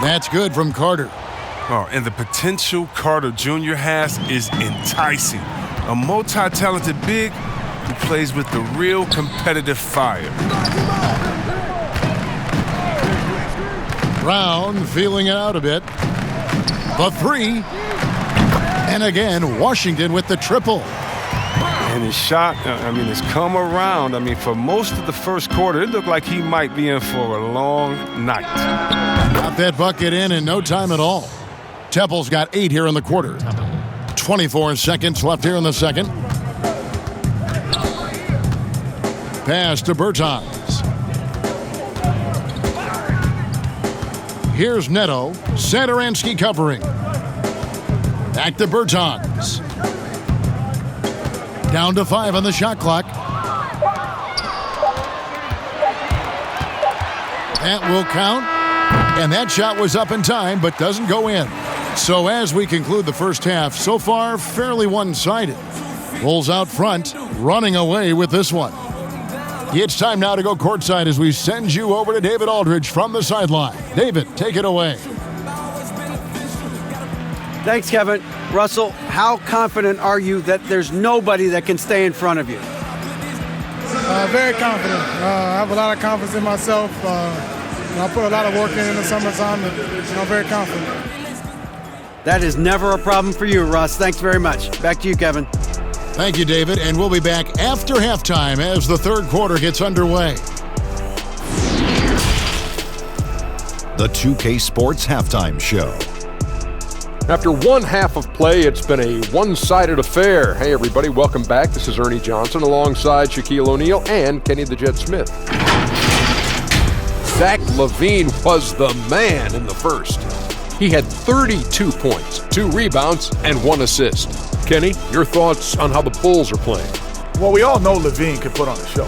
That's good from Carter. Oh, and the potential Carter Jr. has is enticing. A multi-talented big who plays with the real competitive fire. Brown feeling it out a bit. The 3. And again, Washington with the triple. And his shot, has come around. For most of the first quarter, it looked like he might be in for a long night. Got that bucket in no time at all. Temple's got 8 here in the quarter. 24 seconds left here in the second. Pass to Bertans. Here's Neto. Satoransky covering. Back to Bertans. Down to 5 on the shot clock. That will count. And that shot was up in time, but doesn't go in. So as we conclude the first half, so far fairly one-sided. Bulls out front, running away with this one. It's time now to go courtside as we send you over to David Aldridge from the sideline. David, take it away. Thanks, Kevin. Russell, how confident are you that there's nobody that can stay in front of you? Very confident. I have a lot of confidence in myself. I put a lot of work in the summertime, and I'm very confident. That is never a problem for you, Russ. Thanks very much. Back to you, Kevin. Thank you, David, and we'll be back after halftime as the third quarter gets underway. The 2K Sports Halftime Show. After one half of play, it's been a one-sided affair. Hey, everybody, welcome back. This is Ernie Johnson alongside Shaquille O'Neal and Kenny the Jet Smith. Zach LaVine was the man in the first. He had 32 points, 2 rebounds, and 1 assist. Kenny, your thoughts on how the Bulls are playing? Well, we all know LaVine can put on a show.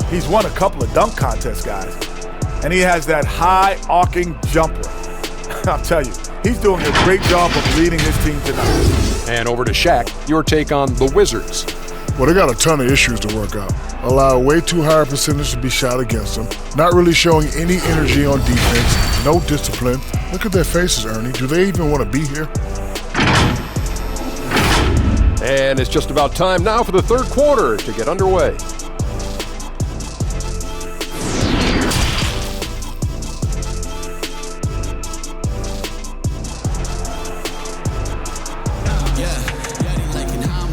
He's won a couple of dunk contests, guys. And he has that high-arcing jumper. I'll tell you, he's doing a great job of leading his team tonight. And over to Shaq, your take on the Wizards. Well, they got a ton of issues to work out. Allow way too high a percentage to be shot against them. Not really showing any energy on defense. No discipline. Look at their faces, Ernie. Do they even want to be here? And it's just about time now for the third quarter to get underway.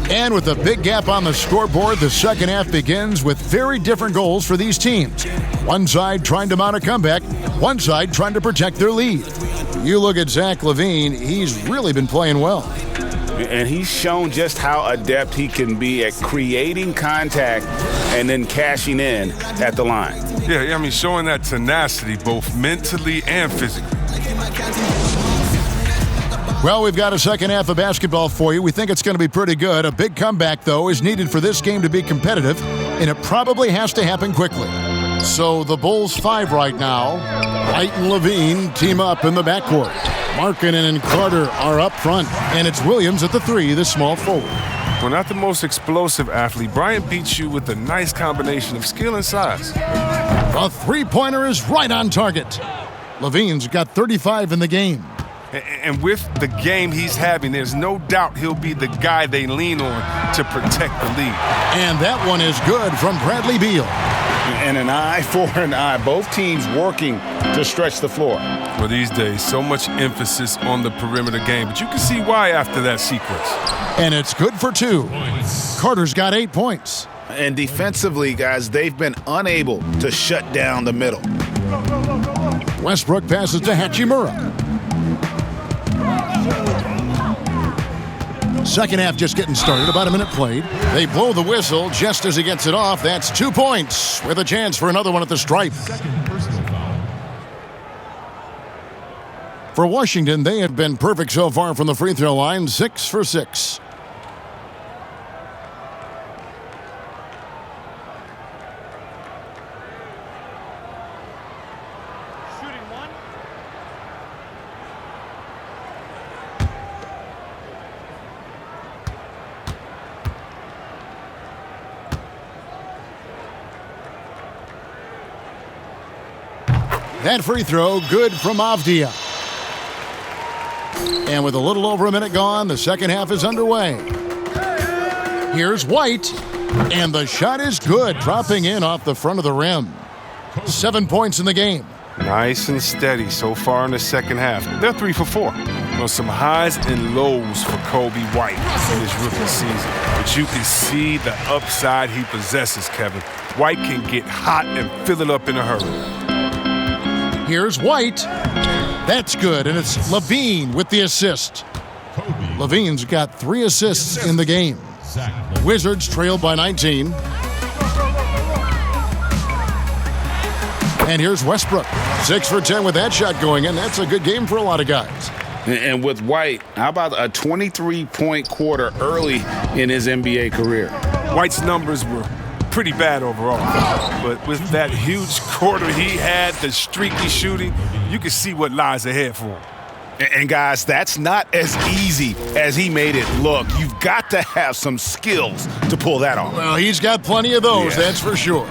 And with a big gap on the scoreboard, the second half begins with very different goals for these teams. One side trying to mount a comeback, one side trying to protect their lead. You look at Zach LaVine, he's really been playing well. And he's shown just how adept he can be at creating contact and then cashing in at the line. Yeah, I mean, showing that tenacity both mentally and physically. Well, we've got a second half of basketball for you. We think it's going to be pretty good. A big comeback, though, is needed for this game to be competitive, and it probably has to happen quickly. So the Bulls 5 right now. White and LaVine team up in the backcourt. Markkanen and Carter are up front, and it's Williams at the 3, the small forward. Well, not the most explosive athlete. Bryant beats you with a nice combination of skill and size. The three-pointer is right on target. LaVine's got 35 in the game. And with the game he's having, there's no doubt he'll be the guy they lean on to protect the lead. And that one is good from Bradley Beal. And an eye for an eye. Both teams working to stretch the floor. Well, these days, so much emphasis on the perimeter game, but you can see why after that sequence. And it's good for 2. Carter's got 8 points. And defensively, guys, they've been unable to shut down the middle. Westbrook passes to Hachimura. Second half just getting started, about a minute played. They blow the whistle just as he gets it off. That's 2 points with a chance for another one at the stripe. For Washington, they have been perfect so far from the free throw line, 6 for 6. That free throw, good from Avdia. And with a little over a minute gone, the second half is underway. Here's White, and the shot is good, dropping in off the front of the rim. 7 points in the game. Nice and steady so far in the second half. They're 3 for 4. Well, some highs and lows for Kobe White in his rookie season. But you can see the upside he possesses, Kevin. White can get hot and fill it up in a hurry. Here's White. That's good, and it's LaVine with the assist. LaVine's got 3 assists in the game. Wizards trailed by 19. And here's Westbrook. 6 for 10 with that shot going in. That's a good game for a lot of guys. And with White, how about a 23-point quarter early in his NBA career? White's numbers were pretty bad overall. But with that huge quarter he had, the streaky shooting, you can see what lies ahead for him. And guys, that's not as easy as he made it look. You've got to have some skills to pull that off. Well, he's got plenty of those, that's for sure.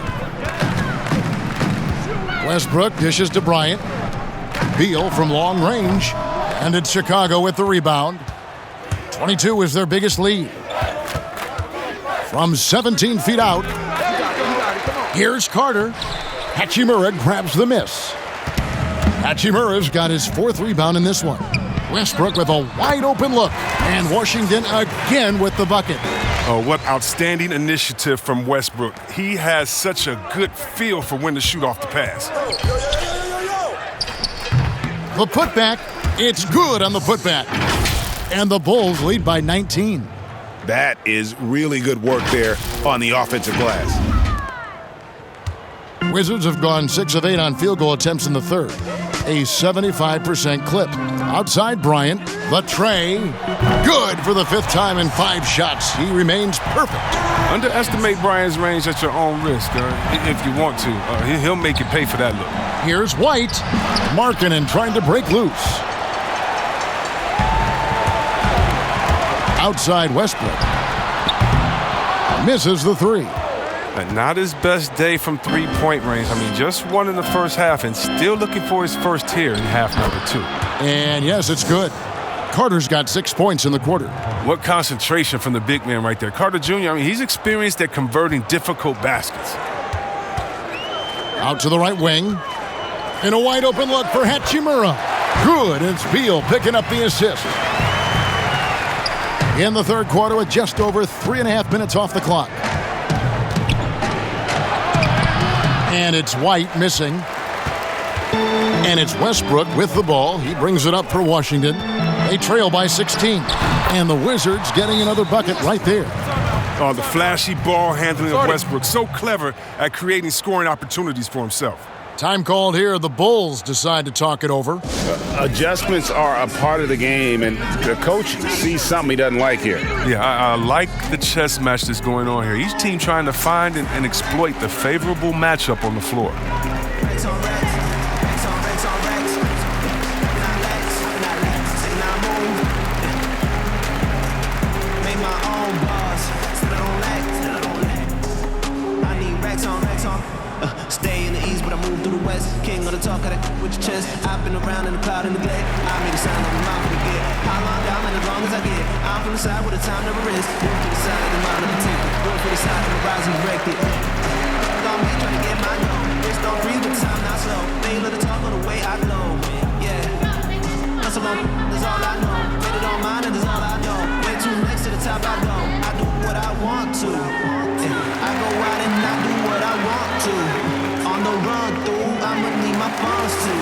Westbrook dishes to Bryant. Beal from long range. And it's Chicago with the rebound. 22 is their biggest lead. From 17 feet out, here's Carter. Hachimura grabs the miss. Hachimura's got his 4th rebound in this one. Westbrook with a wide open look. And Washington again with the bucket. Oh, what outstanding initiative from Westbrook. He has such a good feel for when to shoot off the pass. The putback, it's good on the putback. And the Bulls lead by 19. That is really good work there on the offensive glass. Wizards have gone 6 of 8 on field goal attempts in the third. A 75% clip. Outside Bryant, the tray. Good for the 5th time in 5 shots. He remains perfect. Underestimate Bryant's range at your own risk, if you want to. He'll make you pay for that look. Here's White. Markkanen trying to break loose. Outside Westbrook. Misses the 3. And not his best day from 3-point range. I mean, just one in the first half and still looking for his first here in half number 2. And yes, it's good. Carter's got 6 points in the quarter. What concentration from the big man right there. Carter Jr., I mean, he's experienced at converting difficult baskets. Out to the right wing. And a wide open look for Hachimura. Good. It's Beal picking up the assist. In the third quarter with just over 3.5 minutes off the clock. And it's White missing. And it's Westbrook with the ball. He brings it up for Washington. They trail by 16. And the Wizards getting another bucket right there. Oh, the flashy ball handling of Westbrook. So clever at creating scoring opportunities for himself. Time called here. The Bulls decide to talk it over. Adjustments are a part of the game, and the coach sees something he doesn't like here. Yeah, I like the chess match that's going on here. Each team trying to find and exploit the favorable matchup on the floor. Stay in the east, but I move through the west. King of the talk, got with your chest. I've been around in the cloud and the glade. I made a sound on the mouth to get. How long down and as long as I get. I'm from the side where the time never is. Move to the side of the mind of the ticket. Going for the side of the rise and wrecked it. Don't be trying to get my no. Wrist don't breathe, but time not slow. They let the talk on the way I glow. Yeah. That's all I know. Wait it on mine and that's all I know. Way too next to the top I go. I do what I want to. I go out and I do what I want to. On the run through, I'ma need my funds too.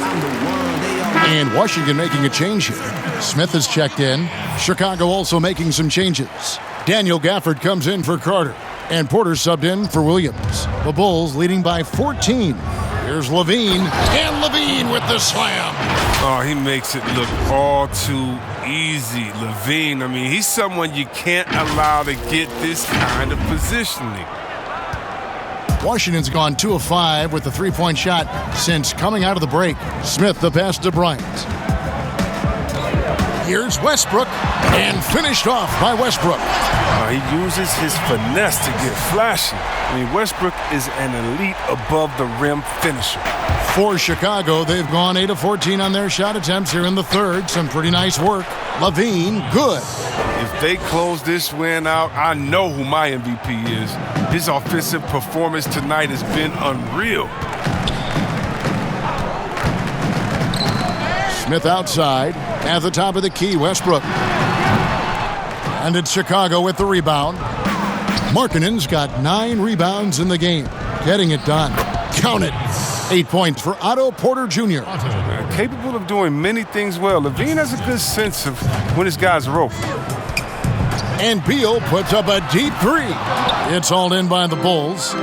I'm the one they all. And Washington making a change here. Smith has checked in. Chicago also making some changes. Daniel Gafford comes in for Carter. And Porter subbed in for Williams. The Bulls leading by 14. Here's LaVine. And LaVine with the slam. Oh, he makes it look all too easy. LaVine, I mean, he's someone you can't allow to get this kind of positioning. Washington's gone 2 of 5 with the 3-point shot since coming out of the break. Smith the pass to Bryant. Here's Westbrook, and finished off by Westbrook. He uses his finesse to get flashy. I mean, Westbrook is an elite above-the-rim finisher. For Chicago, they've gone 8 of 14 on their shot attempts here in the third. Some pretty nice work. LaVine, good. If they close this win out, I know who my MVP is. His offensive performance tonight has been unreal. Smith outside. At the top of the key, Westbrook. And it's Chicago with the rebound. Markkanen's got 9 rebounds in the game. Getting it done. Count it. 8 points for Otto Porter Jr. Capable of doing many things well. LaVine has a good sense of when his guys are open. And Beal puts up a deep 3. It's all in by the Bulls.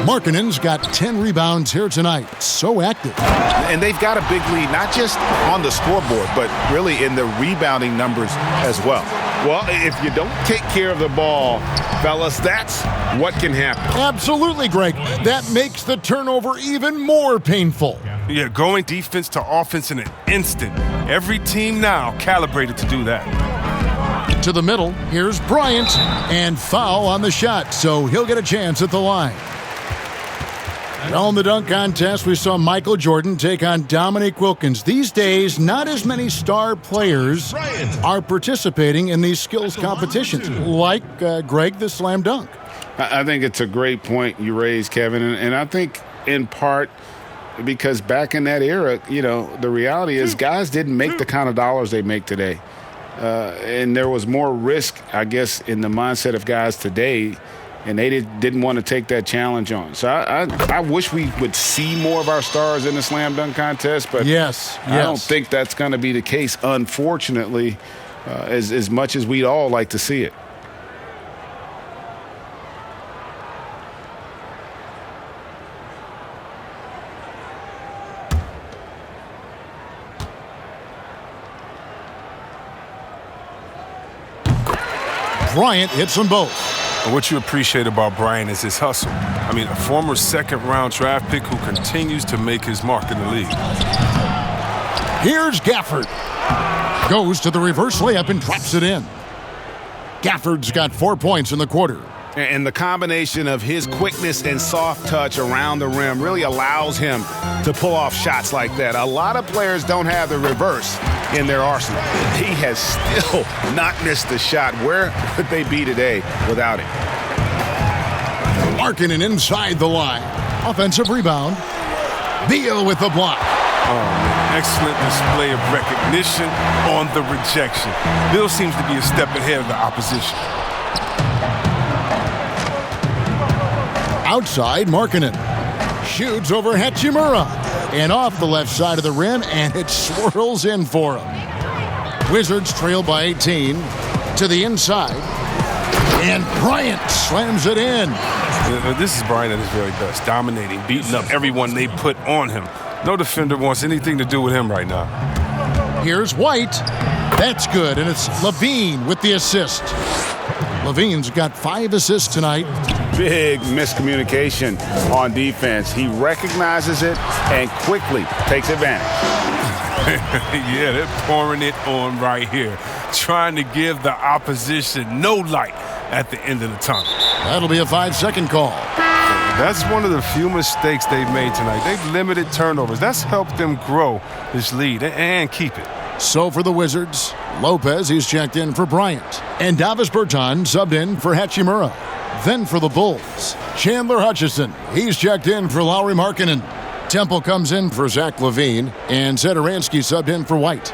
Markkanen's got 10 rebounds here tonight. So active. And they've got a big lead, not just on the scoreboard, but really in the rebounding numbers as well. Well, if you don't take care of the ball, fellas, that's what can happen. Absolutely, Greg. That makes the turnover even more painful. Yeah, going defense to offense in an instant. Every team now calibrated to do that. To the middle, here's Bryant, and foul on the shot, so he'll get a chance at the line. Now in the dunk contest, we saw Michael Jordan take on Dominique Wilkins. These days, not as many star players are participating in these skills competitions, like Greg, the slam dunk. I think it's a great point you raised, Kevin, and I think in part because back in that era, you know, the reality is guys didn't make the kind of dollars they make today. And there was more risk, I guess, in the mindset of guys today, and they didn't want to take that challenge on. So I wish we would see more of our stars in the slam dunk contest, but yes. I don't think that's going to be the case, unfortunately, as much as we'd all like to see it. Bryant hits them both. What you appreciate about Bryant is his hustle. I mean, a former second-round draft pick who continues to make his mark in the league. Here's Gafford. Goes to the reverse layup and drops it in. Gafford's got 4 points in the quarter. And the combination of his quickness and soft touch around the rim really allows him to pull off shots like that. A lot of players don't have the reverse in their arsenal. He has still not missed a shot. Where would they be today without him? Markkanen inside the line. Offensive rebound. Beal with the block. Oh, man. Excellent display of recognition on the rejection. Beal seems to be a step ahead of the opposition. Outside, Markkanen shoots over Hachimura and off the left side of the rim, and it swirls in for him. Wizards trail by 18 to the inside, and Bryant slams it in. This is Bryant at his very best, dominating, beating up everyone they put on him. No defender wants anything to do with him right now. Here's White. That's good, and it's LaVine with the assist. LaVine's got 5 assists tonight. Big miscommunication on defense. He recognizes it and quickly takes advantage. Yeah, they're pouring it on right here, trying to give the opposition no light at the end of the tunnel. That'll be a 5-second call. That's one of the few mistakes they've made tonight. They've limited turnovers. That's helped them grow this lead and keep it. So for the Wizards, Lopez, he's checked in for Bryant. And Davis Bertans subbed in for Hachimura. Then for the Bulls, Chandler Hutchison, he's checked in for Lauri Markkanen. Temple comes in for Zach LaVine, and Zedaransky subbed in for White.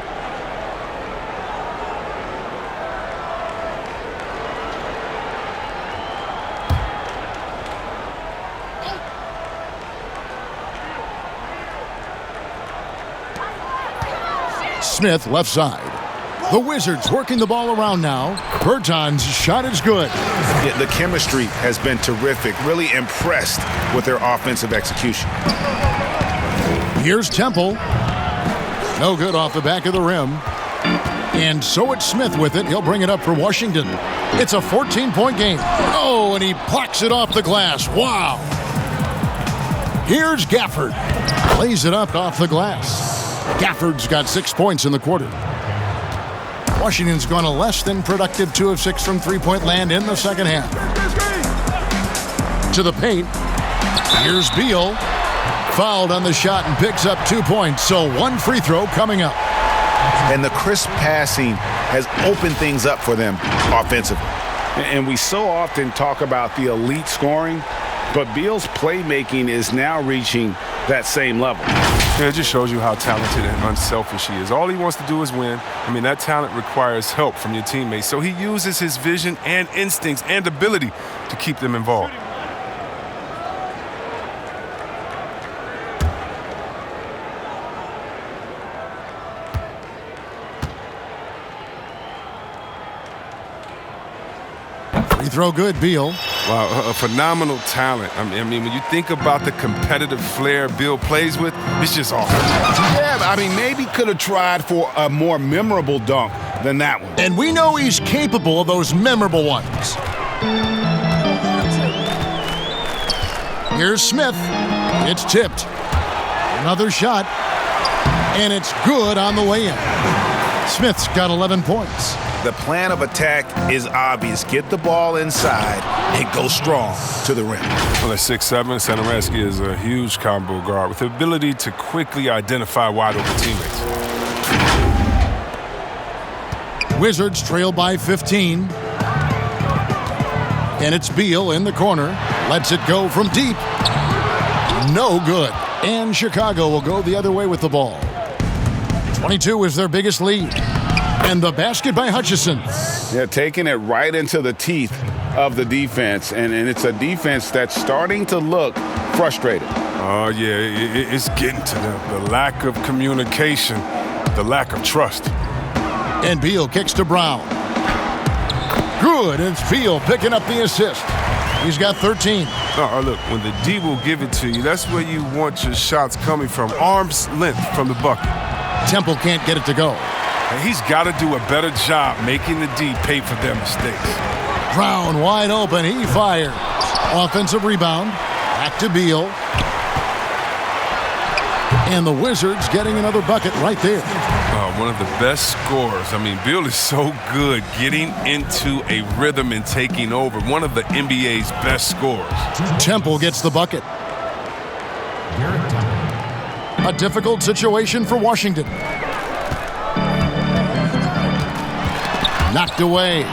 Smith left side. The Wizards working the ball around now. Bertans' shot is good. Yeah, the chemistry has been terrific. Really impressed with their offensive execution. Here's Temple. No good off the back of the rim. And so it's Smith with it. He'll bring it up for Washington. It's a 14-point game. Oh, and he plucks it off the glass. Wow. Here's Gafford. Plays it up off the glass. Gafford's got 6 points in the quarter. Washington's gone a less than productive 2 of 6 from three-point land in the second half. To the paint. Here's Beal. Fouled on the shot and picks up 2 points. So 1 free throw coming up. And the crisp passing has opened things up for them offensively. And we so often talk about the elite scoring, but Beal's playmaking is now reaching that same level. Yeah, it just shows you how talented and unselfish he is. All he wants to do is win. I mean, that talent requires help from your teammates. So he uses his vision and instincts and ability to keep them involved. Free throw good, Beal. Wow, a phenomenal talent. I mean, when you think about the competitive flair Beal plays with, it's just awesome. Yeah, I mean, maybe could have tried for a more memorable dunk than that one. And we know he's capable of those memorable ones. Here's Smith. It's tipped. Another shot. And it's good on the way in. Smith's got 11 points. The plan of attack is obvious. Get the ball inside and go strong to the rim. Well, at 6'7", Satoransky is a huge combo guard with the ability to quickly identify wide-open teammates. Wizards trail by 15. And it's Beal in the corner. Lets it go from deep. No good. And Chicago will go the other way with the ball. 22 is their biggest lead. And the basket by Hutchison. Yeah, taking it right into the teeth of the defense. And it's a defense that's starting to look frustrated. Oh, yeah, it's getting to them. The lack of communication, the lack of trust. And Beal kicks to Brown. Good, and it's Beal picking up the assist. He's got 13. Oh, look, when the D will give it to you, that's where you want your shots coming from. Arm's length from the bucket. Temple can't get it to go. And he's got to do a better job making the D pay for their mistakes. Brown wide open. He fires. Offensive rebound. Back to Beal. And the Wizards getting another bucket right there. One of the best scorers. I mean, Beal is so good getting into a rhythm and taking over. One of the NBA's best scorers. Temple gets the bucket. A difficult situation for Washington. Knocked away.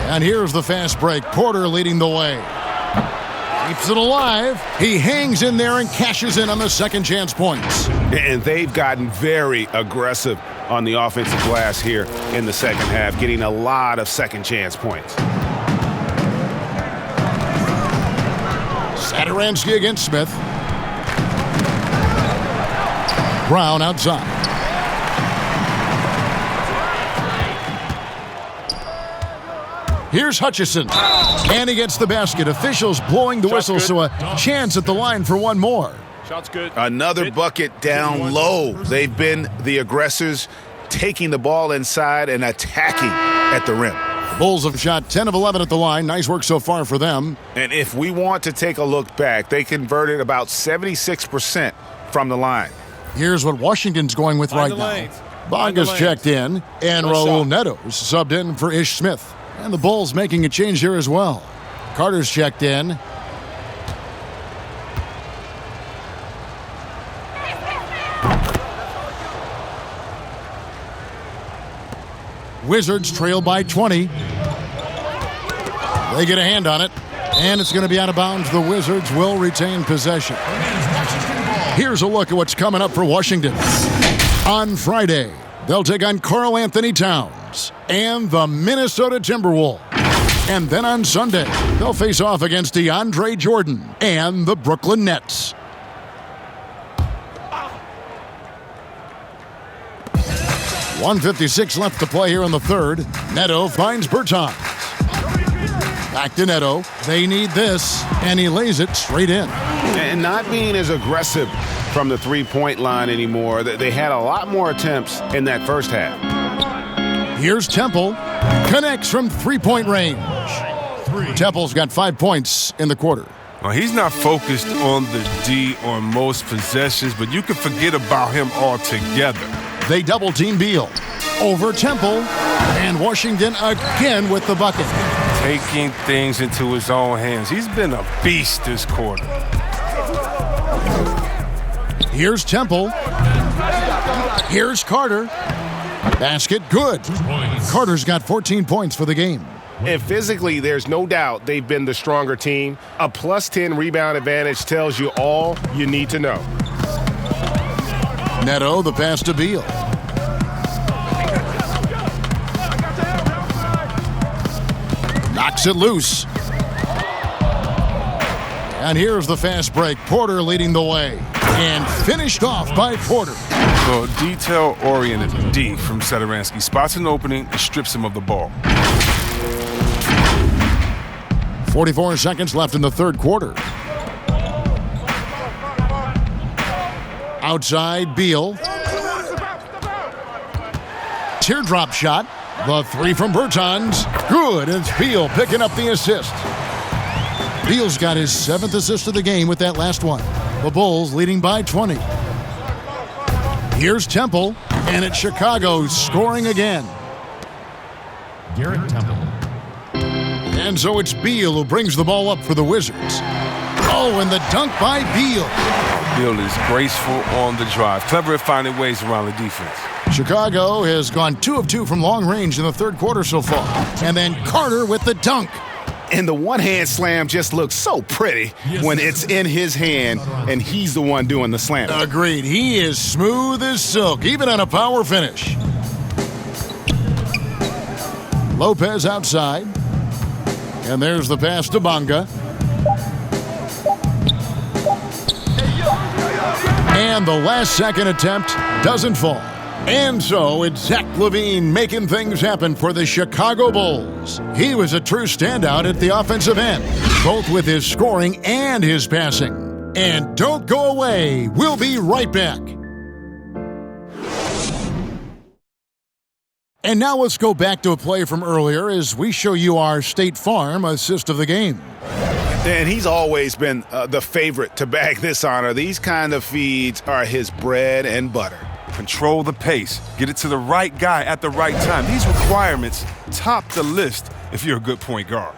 And here's the fast break. Porter leading the way. Keeps it alive. He hangs in there and cashes in on the second chance points. And they've gotten very aggressive on the offensive glass here in the second half, getting a lot of second chance points. Satoransky against Smith. Brown outside. Here's Hutchison. And he gets the basket. Officials blowing the whistle, so a chance at the line for one more. Shot's good. Another bucket down low. They've been the aggressors, taking the ball inside and attacking at the rim. The Bulls have shot 10 of 11 at the line. Nice work so far for them. And if we want to take a look back, they converted about 76% from the line. Here's what Washington's going with right now. Bonga's checked in, and Raul Neto's subbed in for Ish Smith. And the Bulls making a change here as well. Carter's checked in. Wizards trail by 20. They get a hand on it, and it's going to be out of bounds. The Wizards will retain possession. Here's a look at what's coming up for Washington. On Friday, they'll take on Karl Anthony Towns and the Minnesota Timberwolves. And then on Sunday, they'll face off against DeAndre Jordan and the Brooklyn Nets. .156 left to play here in the third. Neto finds Bertans. Back to Neto. They need this, and he lays it straight in. And not being as aggressive from the three-point line anymore. They had a lot more attempts in that first half. Here's Temple. Connects from three-point range. Temple's got 5 points in the quarter. Well, he's not focused on the D on most possessions, but you can forget about him altogether. They double-team Beal. Over Temple. And Washington again with the bucket. Taking things into his own hands. He's been a beast this quarter. Here's Temple. Here's Carter. Basket good. Carter's got 14 points for the game. And physically, there's no doubt they've been the stronger team. A +10 rebound advantage tells you all you need to know. Neto, the pass to Beal. Knocks it loose. And here's the fast break. Porter leading the way. And finished off by Porter. So detail-oriented D from Satoransky. Spots an opening and strips him of the ball. 44 seconds left in the third quarter. Outside, Beal. Teardrop shot. The three from Bertans. Good. It's Beal picking up the assist. Beal's got his 7th assist of the game with that last one. The Bulls leading by 20. Here's Temple, and it's Chicago scoring again. Garrett Temple. And so it's Beal who brings the ball up for the Wizards. Oh, and the dunk by Beal. Beal is graceful on the drive. Clever at finding ways around the defense. Chicago has gone 2 of 2 from long range in the third quarter so far. And then Carter with the dunk. And the one-hand slam just looks so pretty when it's in his hand and he's the one doing the slam. Agreed. He is smooth as silk, even on a power finish. Lopez outside. And there's the pass to Bonga. And the last-second attempt doesn't fall. And so it's Zach LaVine making things happen for the Chicago Bulls. He was a true standout at the offensive end, both with his scoring and his passing. And don't go away. We'll be right back. And now let's go back to a play from earlier as we show you our State Farm assist of the game. And he's always been the favorite to bag this honor. These kind of feeds are his bread and butter. Control the pace. Get it to the right guy at the right time. These requirements top the list if you're a good point guard.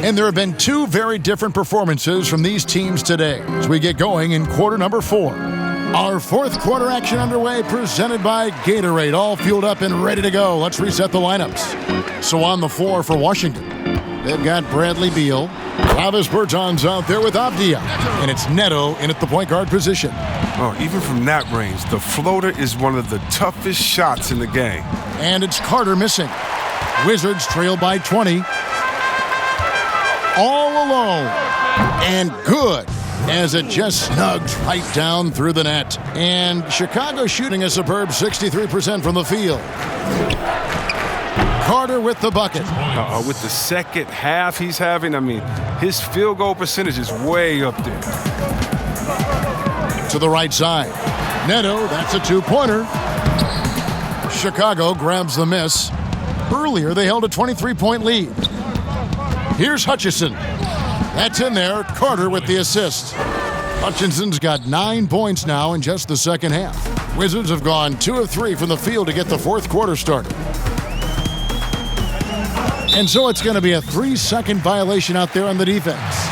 And there have been 2 very different performances from these teams today as we get going in quarter number 4. Our fourth quarter action underway, presented by Gatorade, all fueled up and ready to go. Let's reset the lineups. So on the floor for Washington, they've got Bradley Beal. Travis Bertans out there with Avdia. And it's Neto in at the point guard position. Oh, even from that range, the floater is one of the toughest shots in the game. And it's Carter missing. Wizards trail by 20. All alone. And good, as it just snugs right down through the net. And Chicago shooting a superb 63% from the field. Carter with the bucket. With the second half he's having, I mean, his field goal percentage is way up there. To the right side. Neto, that's a 2-pointer. Chicago grabs the miss. Earlier, they held a 23-point lead. Here's Hutchison. That's in there. Carter with the assist. Hutchinson's got 9 points now in just the second half. Wizards have gone 2 of 3 from the field to get the fourth quarter started. And so it's going to be a 3-second violation out there on the defense.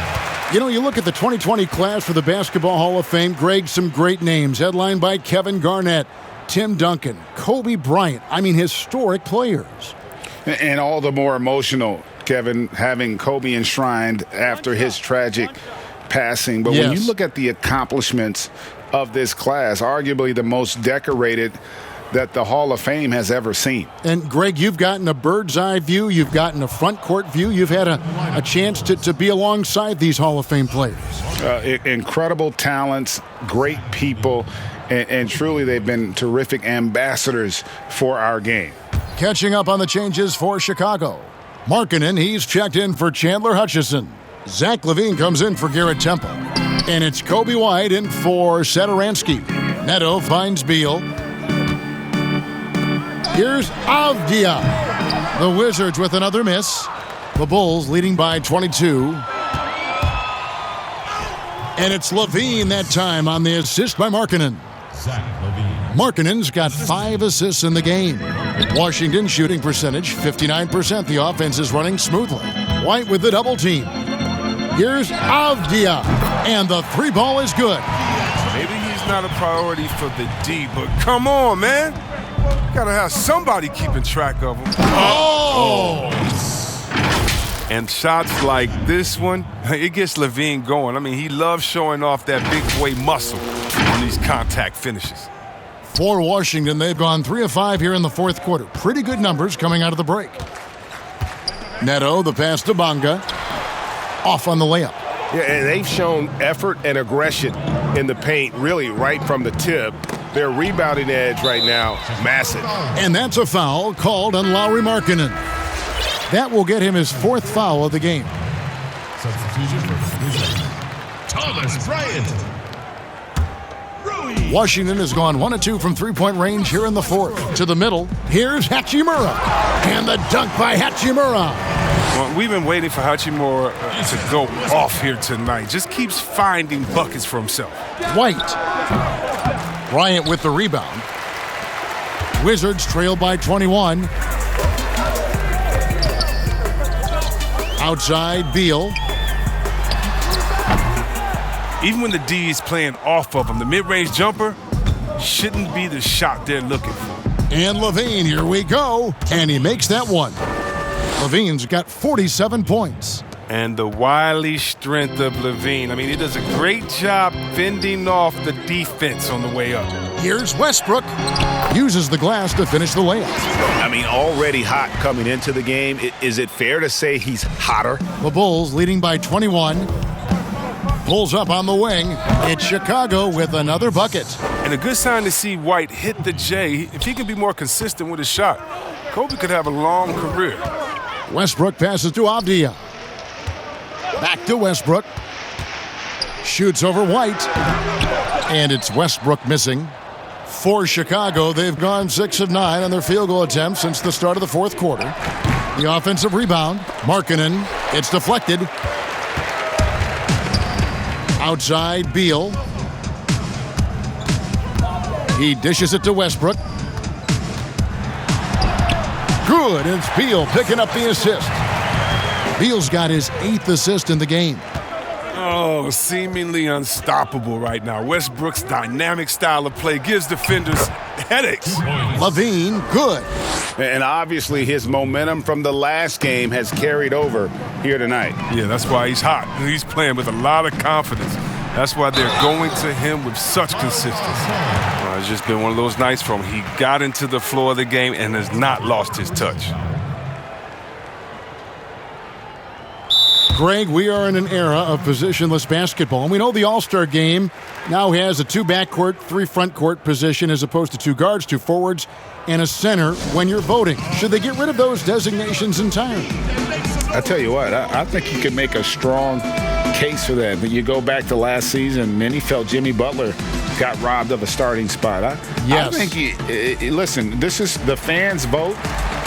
You know, you look at the 2020 class for the Basketball Hall of Fame, Greg, some great names, headlined by Kevin Garnett, Tim Duncan, Kobe Bryant. I mean, historic players. And all the more emotional, Kevin, having Kobe enshrined after his tragic passing. But when you look at the accomplishments of this class, arguably the most decorated that the Hall of Fame has ever seen. And Greg, you've gotten a bird's eye view. You've gotten a front court view. You've had a chance to be alongside these Hall of Fame players. Incredible talents, great people, and truly they've been terrific ambassadors for our game. Catching up on the changes for Chicago. Markkanen, he's checked in for Chandler Hutchison. Zach LaVine comes in for Garrett Temple. And it's Kobe White in for Satoransky. Neto finds Beal. Here's Avdia. The Wizards with another miss. The Bulls leading by 22. And it's LaVine that time on the assist by Markkanen. Markkanen's got 5 assists in the game. Washington shooting percentage 59%. The offense is running smoothly. White with the double team. Here's Avdia. And the 3 ball is good. Maybe he's not a priority for the D, but come on, man. Gotta have somebody keeping track of him. Oh! And shots like this one, it gets LaVine going. I mean, he loves showing off that big boy muscle on these contact finishes. For Washington, they've gone 3 of 5 here in the fourth quarter. Pretty good numbers coming out of the break. Neto, the pass to Bonga. Off on the layup. Yeah, and they've shown effort and aggression in the paint, really right from the tip. Their rebounding edge right now, massive. And that's a foul called on Lauri Markkanen. That will get him his 4th foul of the game. Substitution for Thomas Bryant. Washington has gone 1 of 2 from three-point range here in the 4th. To the middle, here's Hachimura. And the dunk by Hachimura. Well, we've been waiting for Hachimura to go off here tonight. Just keeps finding buckets for himself. White. Bryant with the rebound. Wizards trail by 21. Outside, Beal. Even when the D is playing off of him, the mid-range jumper shouldn't be the shot they're looking for. And LaVine, here we go. And he makes that one. LaVine's got 47 points. And the wily strength of LaVine. I mean, he does a great job fending off the defense on the way up. Here's Westbrook. Uses the glass to finish the layup. I mean, already hot coming into the game. Is it fair to say he's hotter? The Bulls leading by 21. Pulls up on the wing. It's Chicago with another bucket. And a good sign to see White hit the J. If he can be more consistent with his shot, Kobe could have a long career. Westbrook passes to Avdia. Back to Westbrook. Shoots over White. And it's Westbrook missing. For Chicago, they've gone 6 of 9 on their field goal attempts since the start of the 4th quarter. The offensive rebound. Markkanen. It's deflected. Outside, Beal. He dishes it to Westbrook. Good, and it's Beal picking up the assist. Beal's got his 8th assist in the game. Oh, seemingly unstoppable right now. Westbrook's dynamic style of play gives defenders headaches. LaVine, good. And obviously his momentum from the last game has carried over here tonight. Yeah, that's why he's hot. He's playing with a lot of confidence. That's why they're going to him with such consistency. It's just been one of those nights for him. He got into the floor of the game and has not lost his touch. Greg, we are in an era of positionless basketball. And we know the All-Star game now has a 2 backcourt, 3 frontcourt position as opposed to 2 guards, 2 forwards, and a center when you're voting. Should they get rid of those designations entirely? I tell you what, I think you could make a strong case for that. You go back to last season, many felt Jimmy Butler got robbed of a starting spot. I think, listen, this is the fans' vote.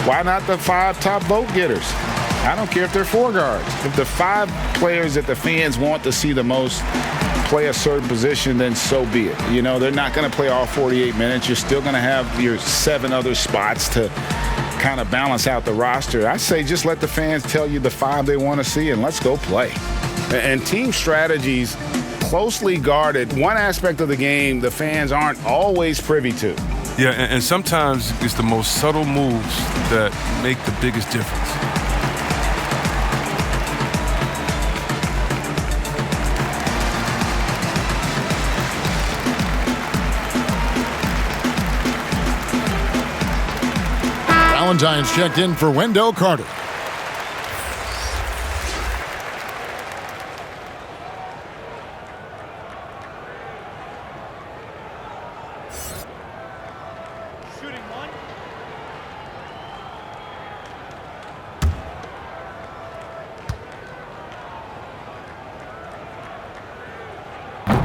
Why not the 5 top vote getters? I don't care if they're 4 guards. If the 5 players that the fans want to see the most play a certain position, then so be it. You know, they're not going to play all 48 minutes. You're still going to have your 7 other spots to kind of balance out the roster. I say just let the fans tell you the 5 they want to see and let's go play. And team strategies closely guarded. One aspect of the game the fans aren't always privy to. Yeah, and sometimes it's the most subtle moves that make the biggest difference. Valentine's checked in for Wendell Carter.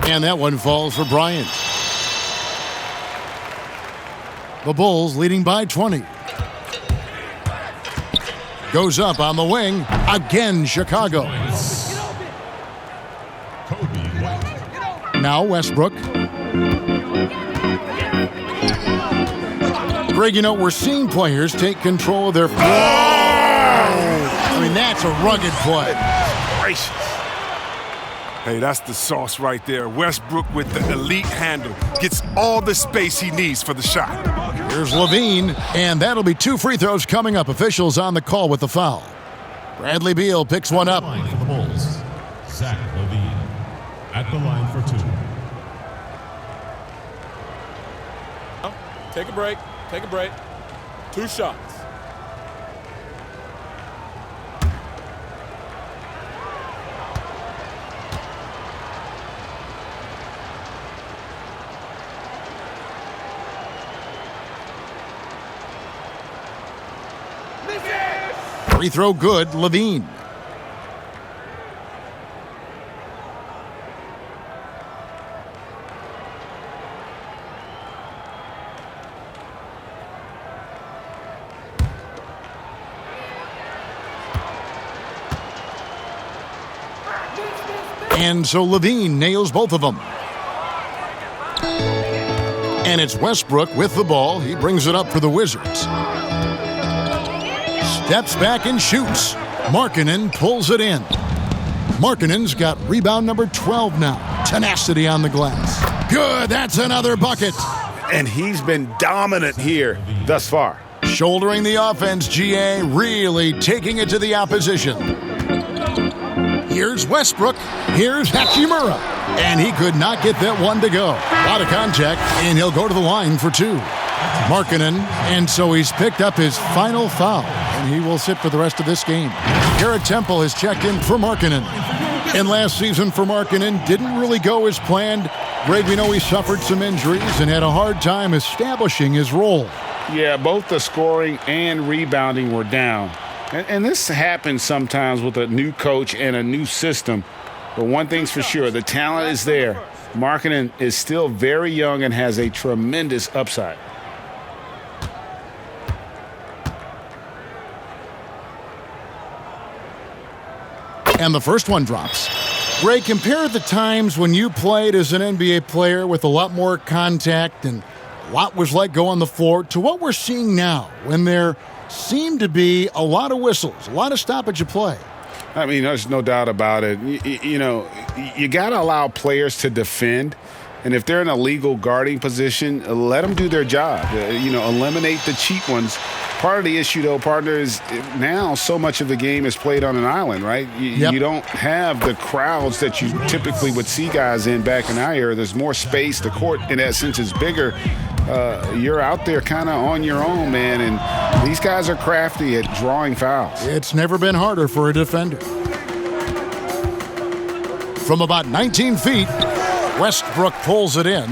And that one falls for Bryant. The Bulls leading by 20. Goes up on the wing. Again, Chicago. Now Westbrook. Greg, you know, we're seeing players take control of their flow. I mean, that's a rugged play. Gracious. Hey, that's the sauce right there. Westbrook with the elite handle. Gets all the space he needs for the shot. Here's LaVine, and that'll be 2 free throws coming up. Officials on the call with the foul. Bradley Beal picks one up. For the Bulls, Zach LaVine at the line for 2. Take a break. Take a break. 2 shots. Free throw good, LaVine. And so LaVine nails both of them. And it's Westbrook with the ball. He brings it up for the Wizards. Steps back and shoots. Markkanen pulls it in. Markkanen's got rebound number 12 now. Tenacity on the glass. Good, that's another bucket. And he's been dominant here thus far. Shouldering the offense, GA, really taking it to the opposition. Here's Westbrook. Here's Hachimura. And he could not get that one to go. Out of contact, and he'll go to the line for two. Markkanen, and so he's picked up his final foul, and he will sit for the rest of this game. Garrett Temple has checked in for Markkanen. And last season for Markkanen didn't really go as planned. Greg, we know he suffered some injuries and had a hard time establishing his role. Yeah, both the scoring and rebounding were down. And this happens sometimes with a new coach and a new system. But one thing's for sure, the talent is there. Markkanen is still very young and has a tremendous upside. And the first one drops. Ray, compare the times when you played as an NBA player with a lot more contact and a lot was let go on the floor to what we're seeing now when there seem to be a lot of whistles, a lot of stoppage of play. I mean, there's no doubt about it. You know, you got to allow players to defend. And if they're in a legal guarding position, let them do their job. Eliminate the cheap ones. Part of the issue, though, partner, is now so much of the game is played on an island, right? You don't have the crowds that you typically would see guys in back in our era. There's more space. The court, in that sense, is bigger. You're out there kind of on your own, man, and these guys are crafty at drawing fouls. It's never been harder for a defender. From about 19 feet, Westbrook pulls it in.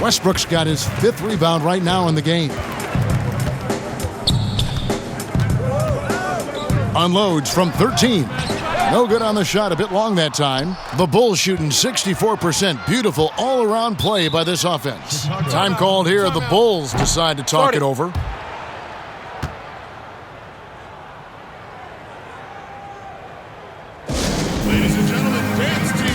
Westbrook's got his 5th rebound right now in the game. Unloads from 13. No good on the shot, a bit long that time. The Bulls shooting 64%. Beautiful all-around play by this offense. Time called here. The Bulls decide to talk it over. Ladies and gentlemen, dance team.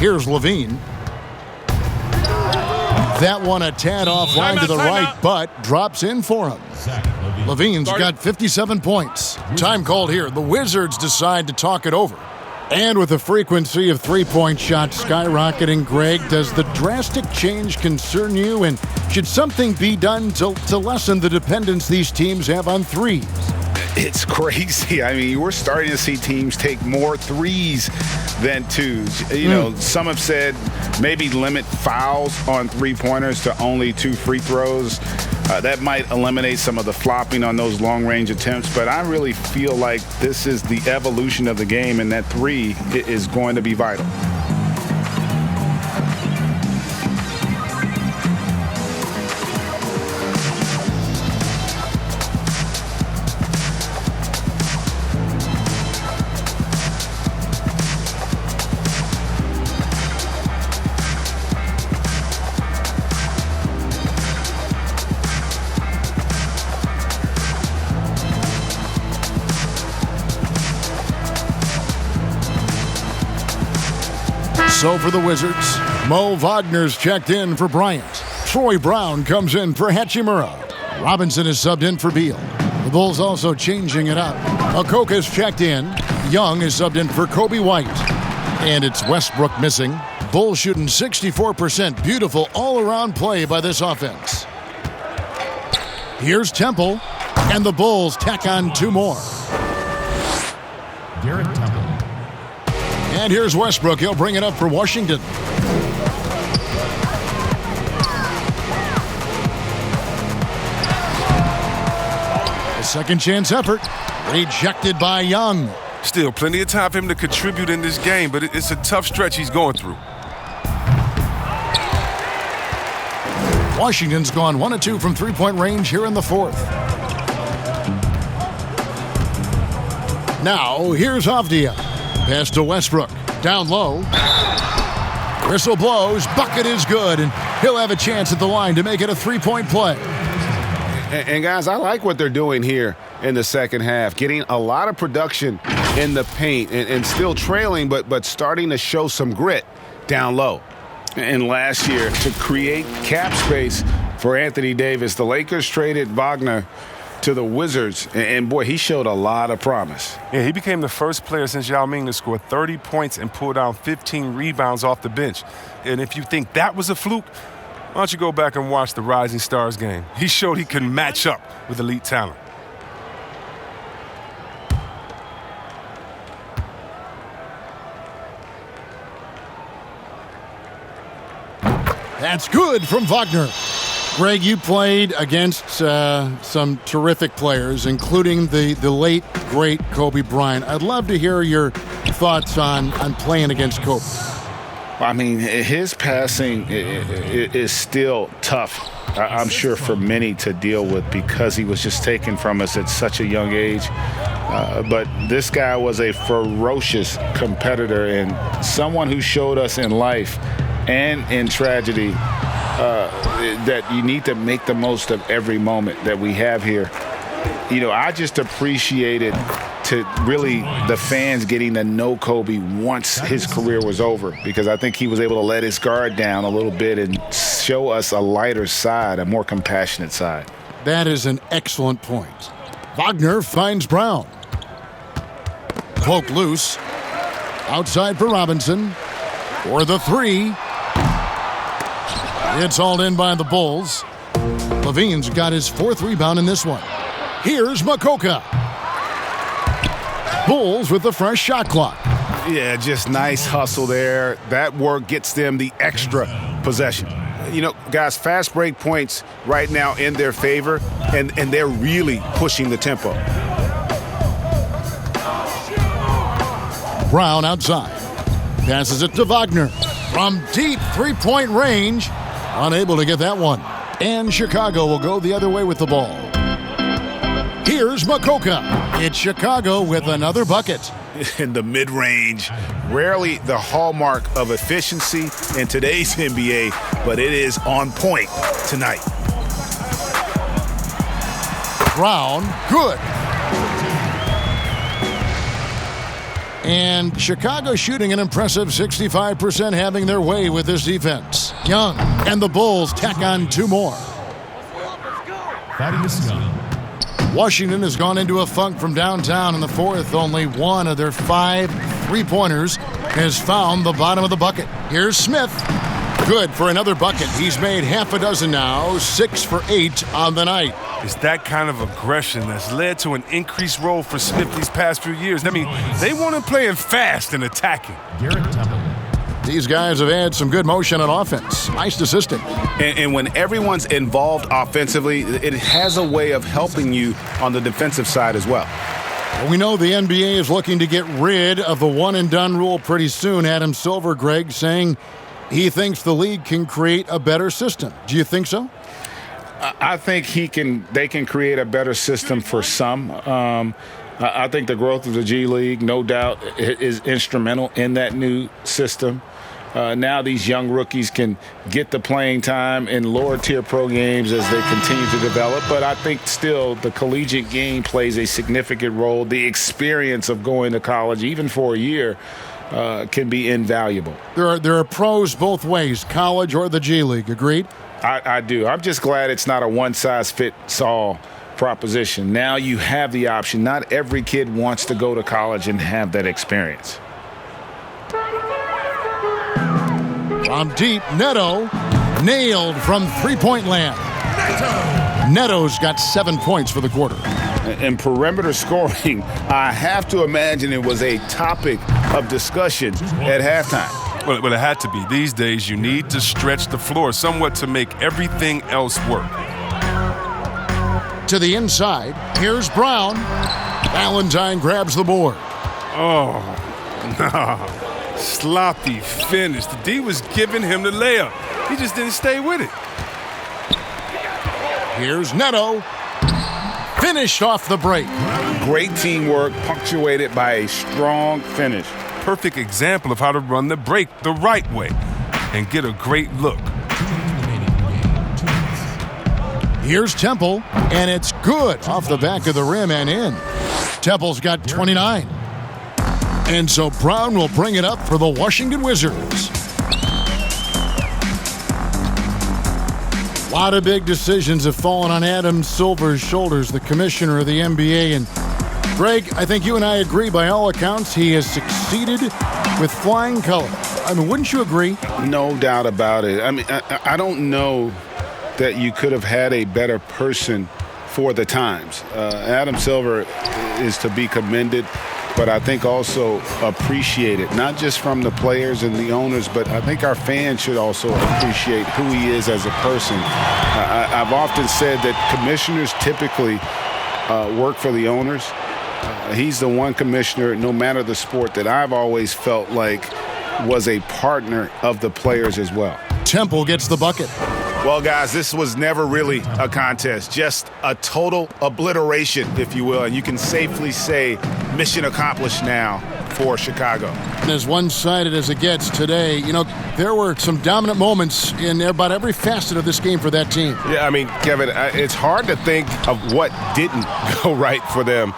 Here's LaVine. That one a tad offline to the right, but drops in for him. LaVine's got 57 points. Time called here. The Wizards decide to talk it over. And with the frequency of three-point shots skyrocketing, Greg, does the drastic change concern you? And should something be done to lessen the dependence these teams have on threes? It's crazy. I mean, we're starting to see teams take more threes than twos. Some have said maybe limit fouls on three-pointers to only 2 free throws. That might eliminate some of the flopping on those long-range attempts, but I really feel like this is the evolution of the game, and that three is going to be vital. So for the Wizards, Mo Wagner's checked in for Bryant. Troy Brown comes in for Hachimura. Robinson is subbed in for Beal. The Bulls also changing it up. Makoka's checked in. Young is subbed in for Kobe White. And it's Westbrook missing. Bulls shooting 64%. Beautiful all-around play by this offense. Here's Temple. And the Bulls tack on 2 more. Garrett Temple. And here's Westbrook. He'll bring it up for Washington. A second chance effort. Rejected by Young. Still plenty of time for him to contribute in this game, but it's a tough stretch he's going through. Washington's gone 1 of 2 from three-point range here in the fourth. Now, here's Avdia. Pass to Westbrook. Down low. Whistle blows. Bucket is good, and he'll have a chance at the line to make it a three-point play. And guys, I like what they're doing here in the second half. Getting a lot of production in the paint and still trailing, but starting to show some grit down low. And last year, to create cap space for Anthony Davis, the Lakers traded Wagner to the Wizards, and boy, he showed a lot of promise. Yeah, he became the first player since Yao Ming to score 30 points and pull down 15 rebounds off the bench. And if you think that was a fluke, why don't you go back and watch the Rising Stars game? He showed he can match up with elite talent. That's good from Wagner. Greg, you played against some terrific players, including the late, great Kobe Bryant. I'd love to hear your thoughts on playing against Kobe. I mean, his passing is still tough, I'm sure, for many to deal with because he was just taken from us at such a young age. But this guy was a ferocious competitor and someone who showed us in life and in tragedy that you need to make the most of every moment that we have here. You know, I just appreciated to really the fans getting to know Kobe once his career was over, because I think he was able to let his guard down a little bit and show us a lighter side, a more compassionate side. That is an excellent point. Wagner finds Brown. Poke loose. Outside for Robinson. For the three. It's hauled in by the Bulls. LaVine's got his 4th rebound in this one. Here's Makoka. Bulls with the fresh shot clock. Yeah, just nice hustle there. That work gets them the extra possession. You know, guys, fast break points right now in their favor, and they're really pushing the tempo. Brown outside. Passes it to Wagner. From deep three-point range. Unable to get that one. And Chicago will go the other way with the ball. Here's Makoka. It's Chicago with another bucket. In the mid-range, rarely the hallmark of efficiency in today's NBA, but it is on point tonight. Brown, good. And Chicago shooting an impressive 65%, having their way with this defense. Young and the Bulls tack on 2 more. Washington has gone into a funk from downtown in the fourth. Only one of their 5 three-pointers has found the bottom of the bucket. Here's Smith. Good for another bucket. He's made half a dozen now, 6 for 8 on the night. It's that kind of aggression that's led to an increased role for Smith these past few years. I mean, they want him playing fast and attacking. These guys have had some good motion on offense. Nice assisting. And when everyone's involved offensively, it has a way of helping you on the defensive side as well. We know the NBA is looking to get rid of the one-and-done rule pretty soon. Adam Silver, Greg, saying he thinks the league can create a better system. Do you think so? I think they can create a better system for some. I think the growth of the G League, no doubt, is instrumental in that new system. Now these young rookies can get the playing time in lower-tier pro games as they continue to develop. But I think still the collegiate game plays a significant role. The experience of going to college, even for a year, can be invaluable. There are pros both ways, college or the G League. Agreed? I do. I'm just glad it's not a one-size-fits-all proposition. Now you have the option. Not every kid wants to go to college and have that experience. From deep, Neto nailed from three-point land. Neto's got 7 points for the quarter. And perimeter scoring, I have to imagine it was a topic of discussion at halftime. Well, it had to be. These days, you need to stretch the floor somewhat to make everything else work. To the inside, here's Brown. Valentine grabs the board. Oh, no. Sloppy finish. The D was giving him the layup. He just didn't stay with it. Here's Neto. Finished off the break. Great teamwork, punctuated by a strong finish. Perfect example of how to run the break the right way and get a great look. Here's Temple, and it's good off the back of the rim and in. Temple's got 29. And so Brown will bring it up for the Washington Wizards. A lot of big decisions have fallen on Adam Silver's shoulders, the commissioner of the NBA. And Greg, I think you and I agree by all accounts he has succeeded with flying colors. I mean, wouldn't you agree? No doubt about it. I mean, I don't know that you could have had a better person for the times. Adam Silver is to be commended, but I think also appreciated, not just from the players and the owners, but I think our fans should also appreciate who he is as a person. I've often said that commissioners typically work for the owners. He's the one commissioner, no matter the sport, that I've always felt like was a partner of the players as well. Temple gets the bucket. Well, guys, this was never really a contest, just a total obliteration, if you will. And you can safely say mission accomplished now for Chicago. As one-sided as it gets today, you know, there were some dominant moments in about every facet of this game for that team. Yeah, I mean, Kevin, it's hard to think of what didn't go right for them.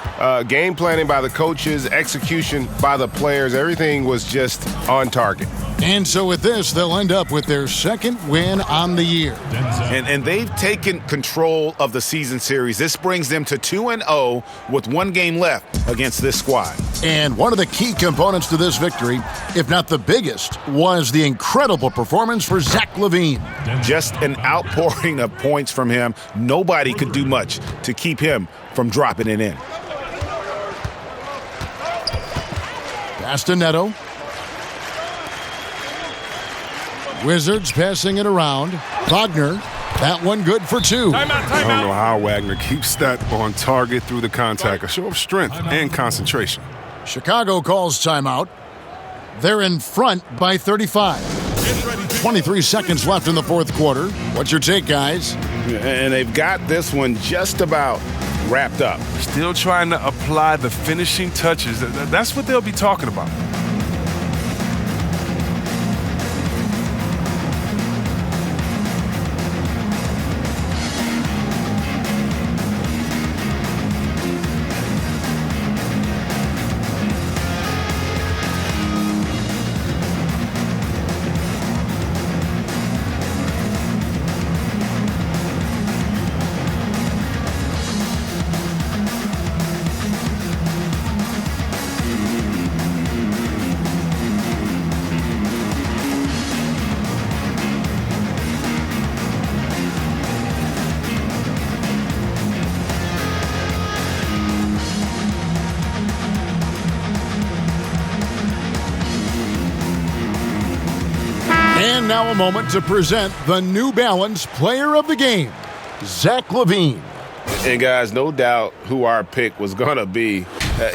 Game planning by the coaches, execution by the players, everything was just on target. And so with this, they'll end up with their second win on the year. And they've taken control of the season series. This brings them to 2-0 with one game left against this squad. And one of the key components to this victory, if not the biggest, was the incredible performance for Zach LaVine. Just an outpouring of points from him. Nobody could do much to keep him from dropping it in. Pass to Neto. Wizards passing it around. Wagner, that one good for two. I don't know how Wagner keeps that on target through the contact. A show of strength and concentration. Chicago calls timeout. They're in front by 35. 23 seconds left in the fourth quarter. What's your take, guys? And they've got this one just about wrapped up. Still trying to apply the finishing touches. That's what they'll be talking about. And now a moment to present the New Balance Player of the Game, Zach LaVine. And guys, no doubt who our pick was going to be.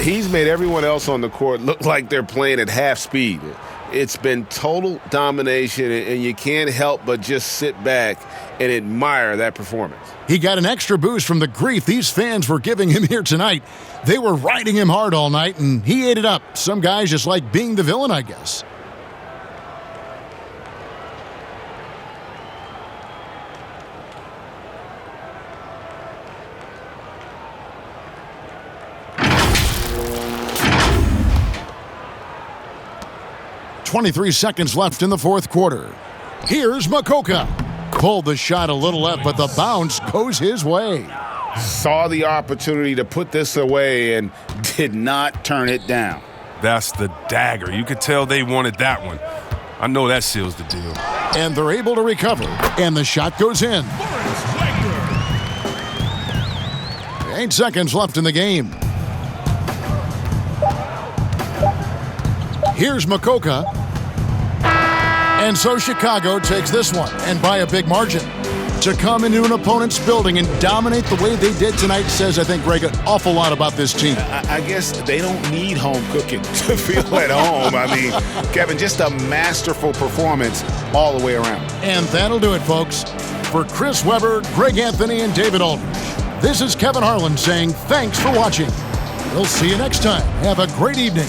He's made everyone else on the court look like they're playing at half speed. It's been total domination, and you can't help but just sit back and admire that performance. He got an extra boost from the grief these fans were giving him here tonight. They were riding him hard all night, and he ate it up. Some guys just like being the villain, I guess. 23 seconds left in the fourth quarter. Here's Makoka. Pulled the shot a little left, but the bounce goes his way. Saw the opportunity to put this away and did not turn it down. That's the dagger. You could tell they wanted that one. I know that seals the deal. And they're able to recover, and the shot goes in. 8 seconds left in the game. Here's Makoka. And so Chicago takes this one, and by a big margin. To come into an opponent's building and dominate the way they did tonight says, I think, Greg, an awful lot about this team. I guess they don't need home cooking to feel at home. I mean, Kevin, just a masterful performance all the way around. And that'll do it, folks. For Chris Webber, Greg Anthony, and David Aldridge, this is Kevin Harlan saying thanks for watching. We'll see you next time. Have a great evening.